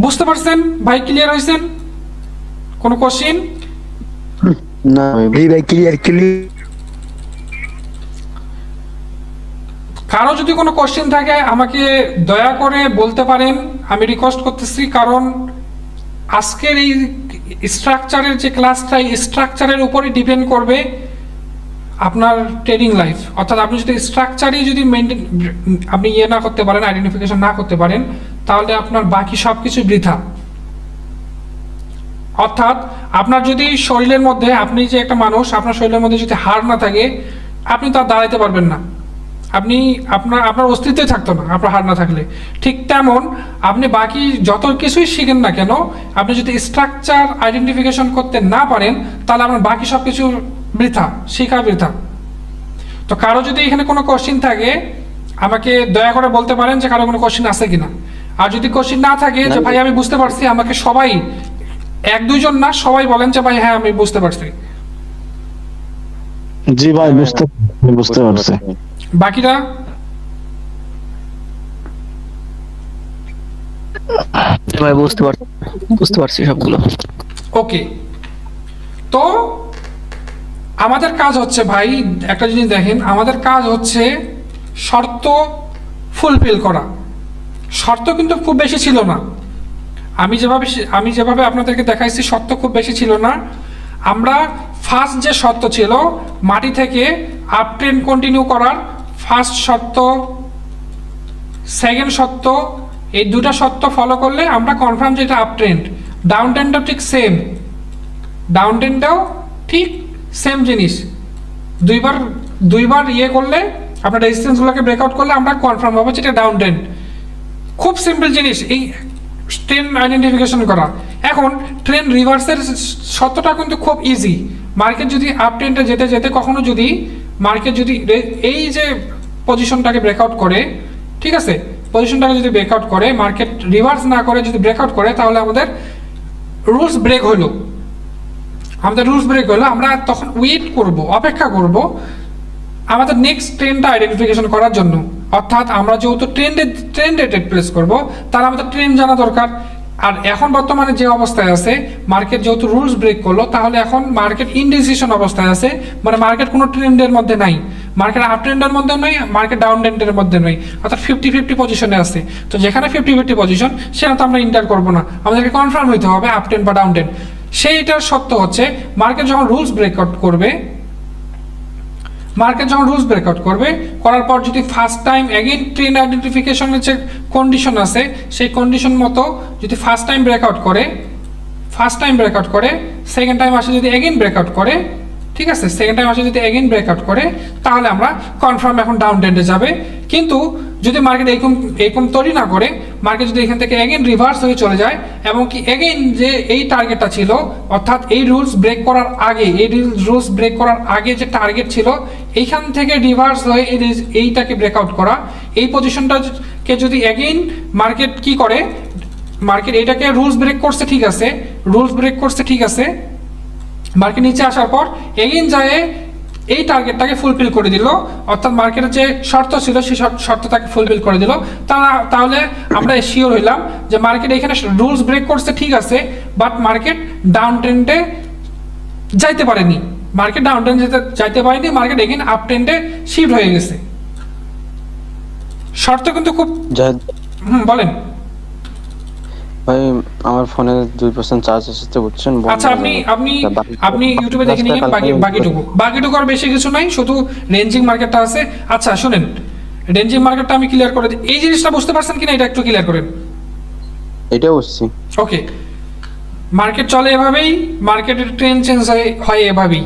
Speaker 2: বুঝতে পারছেন ভাই? ক্লিয়ার হয়েছেন? কোনো কোশ্চেন?
Speaker 1: না ভাই ক্লিয়ার।
Speaker 2: কারো যদি কোনো কোশ্চেন থাকে আমাকে দয়া করে বলতে পারেন, আমি রিকোয়েস্ট করতেছি, কারণ আজকের এই স্ট্রাকচারের যে ক্লাসটা, এই স্ট্রাকচারের উপরে ডিপেন্ড করবে আপনার ট্রেডিং লাইফ। অর্থাৎ আপনি যদি স্ট্রাকচারই যদি আপনি না করতে পারেন, আইডেন্টিফিকেশন না করতে পারেন, তাহলে আপনার বাকি সব কিছু বৃথা। অর্থাৎ আপনার যদি শরীরের মধ্যে, আপনি যে একটা মানুষ, আপনার শরীরের মধ্যে যদি হাড় না থাকে, আপনি তো আর দাঁড়াইতে পারবেন না, আপনার অস্তিত্বই থাকতো না আপনার হাড় না থাকলে। ঠিক তেমন আপনি বাকি যত কিছুই শিখেন না কেন, আপনি যদি স্ট্রাকচার আইডেন্টিফিকেশন করতে না পারেন, তাহলে আপনার বাকি সব কিছু বৃথা, শেখা বৃথা। তো কারো যদি এখানে কোনো কোশ্চিন থাকে আমাকে দয়া করে বলতে পারেন যে কারো কোনো কোশ্চিন আছে কিনা। আর যদি কোশ্চিন না থাকে যে ভাই আমি বুঝতে পারছি, আমাকে সবাই, 1-2 জন না, সবাই বলেন যে ভাই হ্যাঁ আমি বুঝতে পারছি।
Speaker 5: জি ভাই বুঝতে পারছি।
Speaker 2: বাকিরা
Speaker 6: ভাই বুঝতে পারছি সবগুলো।
Speaker 2: ওকে, তো আমাদের কাজ হচ্ছে ভাই, একটা জিনিস দেখেন, আমাদের কাজ হচ্ছে শর্ত ফুলফিল করা। শর্ত কিন্তু খুব বেশি ছিল না, আমি যেভাবে আপনাদেরকে দেখাইছি শর্ত খুব বেশি ছিল না। আমরা ফার্স্ট যে শর্ত ছিল মাটি থেকে আপ ট্রেন্ড কন্টিনিউ করার ফার্স্ট শর্ত, সেকেন্ড শর্ত, এই দুটা শর্ত ফলো করলে আমরা কনফার্ম যে এটা আপ ট্রেন্ড। ডাউন ট্রেন্ডটাও ঠিক সেম, ঠিক সেম জিনিস। দুইবার ইয়ে করলে, আপনার রেজিস্ট্যান্সগুলোকে ব্রেকআউট করলে আমরা কনফার্ম হবো যেটা ডাউন ট্রেন্ড। খুব সিম্পল জিনিস এই ট্রেন্ড আইডেন্টিফিকেশন করা। এখন ট্রেন্ড রিভার্সের শর্তটা কিন্তু খুব ইজি। মার্কেট যদি আপ ট্রেন্ডে যেতে যেতে কখনো যদি মার্কেট যদি এই যে পজিশনটাকে ব্রেকআউট করে, ঠিক আছে, পজিশনটাকে যদি ব্রেকআউট করে, মার্কেট রিভার্স না করে যদি ব্রেকআউট করে, তাহলে আমাদের রুলস ব্রেক হলো। আমরা তখন ওয়েট করব, অপেক্ষা করব আমাদের নেক্সট ট্রেন্ডটা আইডেন্টিফিকেশন করার জন্য। অর্থাৎ আমরা যেহেতু ট্রেন্ডে ট্রেড প্লেস করব, তাহলে আমাদের ট্রেন্ড জানা দরকার। আর এখন বর্তমানে যে অবস্থায় আছে, মার্কেট যেহেতু রুলস ব্রেক করলো, তাহলে এখন মার্কেট ইনডিসিশন অবস্থায় আছে, মানে মার্কেট কোনো ট্রেন্ডের মধ্যে নাই, মার্কেট আপ ট্রেন্ডের মধ্যে নয়, মার্কেট ডাউন ট্রেন্ডের মধ্যে নয়, অর্থাৎ 50-50 পজিশনে আছে। তো যেখানে 50-50 পজিশন, সেখানে তো আমরা ইন্টার করবো না, আমাদেরকে কনফার্ম হইতে হবে আপ ট্রেন্ড বা ডাউন ট্রেন্ড। সেইটার সত্য হচ্ছে মার্কেট যখন রুলস ব্রেকআউট করবে, করার পর যদি ফার্স্ট টাইম এগেইন ট্রেন্ড আইডেন্টিফিকেশনের যে কন্ডিশন আছে, সেই কন্ডিশন মতো যদি ফার্স্ট টাইম ব্রেকআউট করে, সেকেন্ড টাইম আসে যদি এগেইন ব্রেকআউট করে, ঠিক আছে, সেকেন্ড টাইম আসে যদি এগেইন ব্রেকআউট করে, তাহলে আমরা কনফার্ম এখন ডাউন ট্রেন্ডে যাবে। কিন্তু যদি মার্কেট এরকম তৈরি না করে, মার্কেট যদি এখান থেকে এগেইন রিভার্স হয়ে চলে যায়, এবং কি এগেইন যে এই টার্গেটটা ছিল, অর্থাৎ এই রুলস ব্রেক করার আগে যে টার্গেট ছিল, এইখান থেকে রিভার্স হয়ে এইটাকে ব্রেকআউট করা, এই পজিশনটাকে যদি এগেইন মার্কেট কি করে, মার্কেট এটাকে রুলস ব্রেক করছে, ঠিক আছে, মার্কেট নিচে আসার পর এগেইন যায় এই টার্গেটটাকে ফুলফিল করে দিল, অর্থাৎ মার্কেটের যে শর্ত ছিল সেই শর্তটাকে ফুলফিল করে দিল, তাহলে আমরা শিওর হইলাম যে মার্কেট এখানে রুলস ব্রেক করছে, ঠিক আছে, বাট মার্কেট ডাউন ট্রেন্ডে যাইতে পারেনি, মার্কেট এগেইন আপ ট্রেন্ডে শিফট হয়ে গেছে। শর্ত কিন্তু খুব বলেন
Speaker 4: ভাই, আমার ফোনে 2% চার্জ এসেছে, বুঝছেন?
Speaker 2: আচ্ছা, আপনি ইউটিউবে দেখে নিন বাকিটুকু আর বেশি কিছু নাই, শুধু রেঞ্জিং মার্কেটটা আছে। আচ্ছা শুনেন, রেঞ্জিং মার্কেটটা আমি ক্লিয়ার করে দিই, এই জিনিসটা বুঝতে পারছেন কিনা এটা একটু ক্লিয়ার করেন।
Speaker 4: এটা বুঝছি।
Speaker 2: ওকে, মার্কেট চলে এভাবেই, মার্কেটের ট্রেন্ড চেঞ্জ হয় এভাবেই,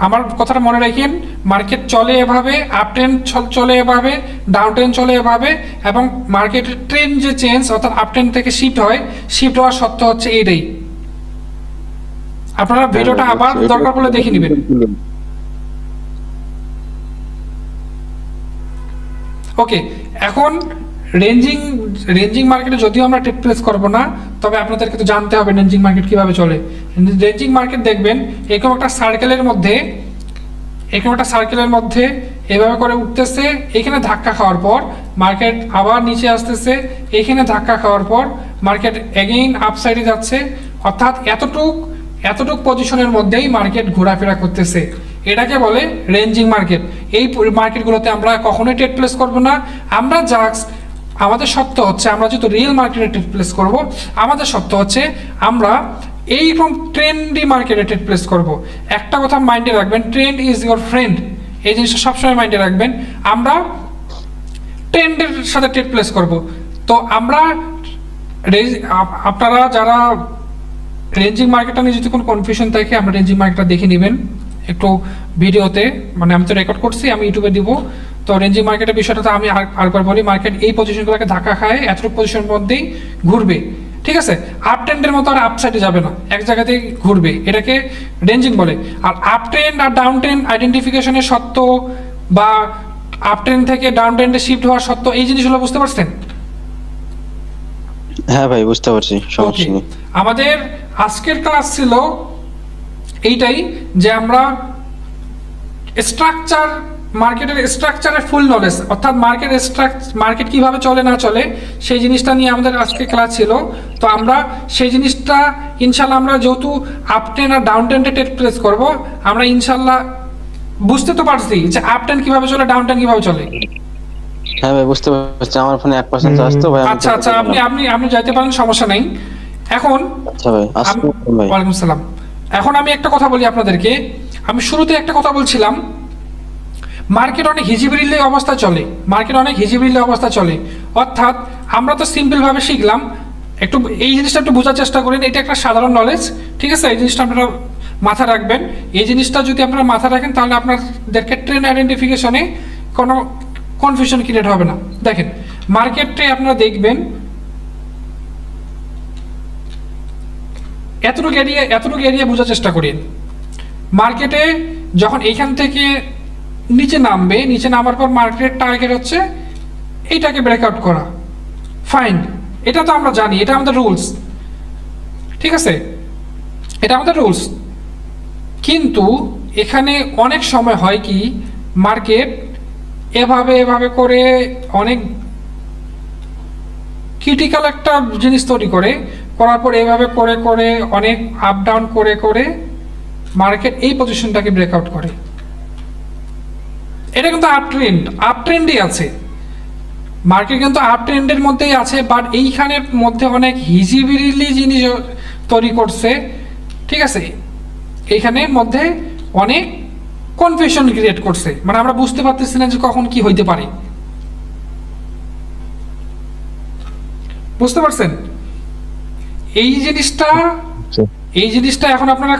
Speaker 2: আমার কথাটা মনে রাখেন, মার্কেট চলে এভাবে, আপ ট্রেন্ড চলে এভাবে, ডাউন ট্রেন্ড চলে এভাবে, এবং মার্কেটের ট্রেন্ড যে চেঞ্জ, অর্থাৎ আপ ট্রেন্ড থেকে শিফট হওয়ার সত্য হচ্ছে এইটাই। আপনারা ভিডিওটা আবার দরকার পড়লে দেখে নেবেন। ওকে, এখন রেঞ্জিং মার্কেটে যদিও আমরা ট্রেড প্লেস করবো না, তবে আপনাদেরকে তো জানতে হবে রেঞ্জিং মার্কেট কিভাবে চলে। রেঞ্জিং মার্কেট দেখবেন এরকম একটা সার্কেলের মধ্যে এভাবে করে উঠতেছে, এখানে ধাক্কা খাওয়ার পর মার্কেট আবার নিচে আসতেছে, এখানে ধাক্কা খাওয়ার পর মার্কেট এগেইন আপসাইডে যাচ্ছে, অর্থাৎ এতটুক পজিশনের মধ্যেই মার্কেট ঘোরাফেরা করতেছে, এটাকে বলে রেঞ্জিং মার্কেট। এই মার্কেটগুলোতে আমরা কখনোই ট্রেড প্লেস করবো না, আমরা জাস্ট আমাদের সত্য হচ্ছে, আমরা যেহেতু রিয়েল মার্কেটে ট্রেড প্লেস করবো, আমাদের সত্য হচ্ছে আমরা এইরকম ট্রেন্ডি মার্কেটে ট্রেড প্লেস করব। একটা কথা মাইন্ডে রাখবেন, ট্রেন্ড ইজ ইউর ফ্রেন্ড, এই জিনিসটা সবসময় মাইন্ডে রাখবেন। আমরা ট্রেন্ডের সাথে ট্রেড প্লেস করব। তো আপনারা যারা রেঞ্জিং মার্কেটটা নিয়ে যদি কোনো কনফিউশন থাকে, আমরা রেঞ্জিং মার্কেটটা দেখে নেবেন একটু ভিডিওতে, মানে আমি তো রেকর্ড করছি, আমি ইউটিউবে দিব। তো রেঞ্জিং মার্কেটের বিষয়টা আমি আরেকবার বলি, মার্কেট এই পজিশনগুলোকে ধাক্কা খায়, এতটুকু পজিশনের মধ্যেই ঘুরবে, ঠিক আছে, আপ ট্রেন্ডের মতো আর আপ সাইডে যাবে না, এক জায়গাতেই ঘুরবে, এটাকে রেঞ্জিং বলে। আর আপ ট্রেন্ড আর ডাউন ট্রেন্ড আইডেন্টিফিকেশনের সত্য, বা আপ ট্রেন্ড থেকে ডাউন ট্রেন্ডে শিফট হওয়ার সত্য, এই জিনিসগুলো বুঝতে পারছেন?
Speaker 4: হ্যাঁ ভাই, বুঝতে পারছি, সমস্যা নেই।
Speaker 2: আমাদের আজকের ক্লাস ছিল এইটাই, যে আমরা মার্কেটের স্ট্রাকচারের ফুল নলেজ, অর্থাৎ মার্কেট কিভাবে চলে না চলে সেই জিনিসটা নিয়ে আমাদের আজকে ক্লাস ছিল। তো আমরা সেই জিনিসটা ইনশাল্লাহ, আমরা যেহেতু আপ ট্রেন্ড আর ডাউন ট্রেন্ডে ট্রেড প্লেস করবো, আমরা ইনশাল্লাহ বুঝতে তো পারছি যে আপ ট্রেন্ড কিভাবে চলে, ডাউন ট্রেন্ড কিভাবে চলে।
Speaker 4: হ্যাঁ ভাই, বুঝতে পারছি, আমার ফোনে 1% চার্জ তো ভাই।
Speaker 2: আচ্ছা, আপনি যাইতে পারেন, সমস্যা নেই। এখন
Speaker 4: আচ্ছা ভাই, আসসালামু আলাইকুম ভাই।
Speaker 2: ওয়ালাইকুম আসসালাম। এখন আমি একটা কথা বলি আপনাদেরকে, আমি শুরুতে একটা কথা বলছিলাম, মার্কেট অনেক হিজিবিরিলে অবস্থা চলে, অর্থাৎ আমরা তো সিম্পলভাবে শিখলাম, একটু এই জিনিসটা একটু বোঝার চেষ্টা করেন, এটা একটা সাধারণ নলেজ, ঠিক আছে, এই জিনিসটা আপনারা মাথা রাখবেন। এই জিনিসটা যদি আপনারা মাথা রাখেন, তাহলে আপনাদেরকে ট্রেন্ড আইডেন্টিফিকেশনে কোনো কনফিউশন ক্রিয়েট হবে না। দেখেন, মার্কেটে আপনারা দেখবেন এতটুকু এরিয়া বোঝার চেষ্টা করেন। মার্কেটে যখন এইখান থেকে নিচে নামার পর মার্কেটের টার্গেট হচ্ছে এইটাকে ব্রেকআউট করা, ফাইন, এটা তো আমরা জানি, এটা আমাদের রুলস, ঠিক আছে, এটা আমাদের রুলস। কিন্তু এখানে অনেক সময় হয় কি, মার্কেট এভাবে করে অনেক ক্রিটিক্যাল একটা জিনিস তৈরি করার পর এইভাবে করে করে অনেক আপ ডাউন করে করে মার্কেট এই পজিশনটাকে ব্রেকআউট করে। এটা কিন্তু আপ ট্রেন্ডই আছে, মার্কেট কিন্তু আপ ট্রেন্ডের মধ্যেই আছে, বাট এইখানের মধ্যে অনেক হিজিবিরিলি জিনিস তৈরি করছে, ঠিক আছে, এইখানের মধ্যে অনেক কনফিউশন ক্রিয়েট করছে, মানে আমরা বুঝতে পারতেছি না যে কখন কি হইতে পারে। বুঝতে পারছেন? এই জিনিসটা এখন আপনারা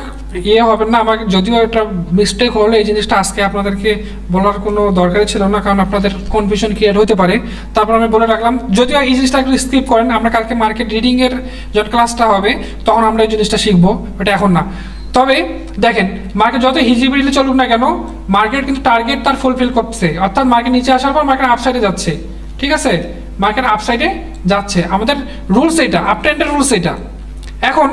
Speaker 2: হবেন না, আমাকে যদিও একটা মিস্টেক হলো, এই জিনিসটা আজকে আপনাদেরকে বলার কোনো দরকারই ছিল না, কারণ আপনাদের কনফিউশন ক্রিয়েট হতে পারে। তারপর আমি বলে রাখলাম, যদিও এই জিনিসটা একটু স্কিপ করেন, আমরা কালকে মার্কেট রিডিং এর যখন ক্লাসটা হবে তখন আমরা এই জিনিসটা শিখবো, এটা এখন না। তবে দেখেন, মার্কেট যত হিজিবিলিটি চলুক না কেন, মার্কেট কিন্তু টার্গেট তার ফুলফিল করছে, অর্থাৎ মার্কেট নিচে আসার পর মার্কেট আপসাইডে যাচ্ছে, ঠিক আছে, মার্কেট আপসাইডে যাচ্ছে, আমাদের রুলস এটা, আপ ট্রেন্ডের রুলস এটা। এখন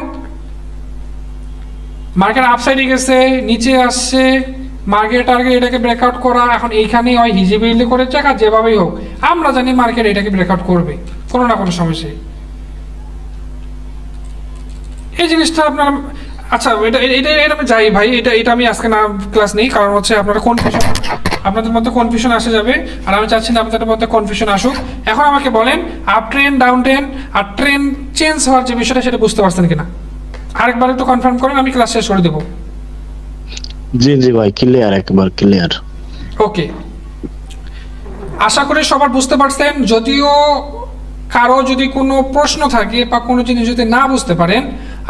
Speaker 2: মার্কেট আপসাইডে গেছে, নিচে আসছে, মার্কেট টার্গেট এটাকে ব্রেকআউট করা, এখন এইখানেই হয় হিজিবিলিটি করে যাক আর যেভাবেই হোক, আমরা জানি মার্কেট এটাকে ব্রেকআউট করবে কোনো না কোনো সমস্যায়। এই জিনিসটা আপনার, আচ্ছা এটা আমি যাই ভাই, এটা আমি আজকে না ক্লাস নেই, কারণ হচ্ছে আপনাদের মধ্যে কনফিউশন আসে যাবে, আর আমি চাচ্ছি না আপনাদের মধ্যে কনফিউশন আসুক। এখন আমাকে বলেন, আপ ট্রেন্ড, ডাউন ট্রেন্ড আর ট্রেন্ড চেঞ্জ হওয়ার যে বিষয়টা, সেটা বুঝতে পারছেন কিনা? আরেকবার একটু কনফার্ম করেন, আমি ক্লাস শেষ করে দেবো।
Speaker 5: জি জি ভাই, ক্লিয়ার, একবার ক্লিয়ার।
Speaker 2: ওকে, আশা করি সবার বুঝতে পারছেন। যদিও কারো যদি কোনো প্রশ্ন থাকে বা কোনো জিনিস যদি না বুঝতে পারেন,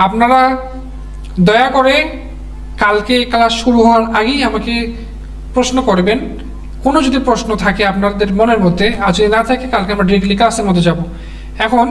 Speaker 2: আপনারা দয়া করে কালকে ক্লাস শুরু হওয়ার আগেই আমাকে প্রশ্ন করবেন, কোনো যদি প্রশ্ন থাকে আপনাদের মনের মধ্যে, আর যদি না থাকে কালকে আমরা ডিরেক্টলি ক্লাসের মধ্যে যাব। এখন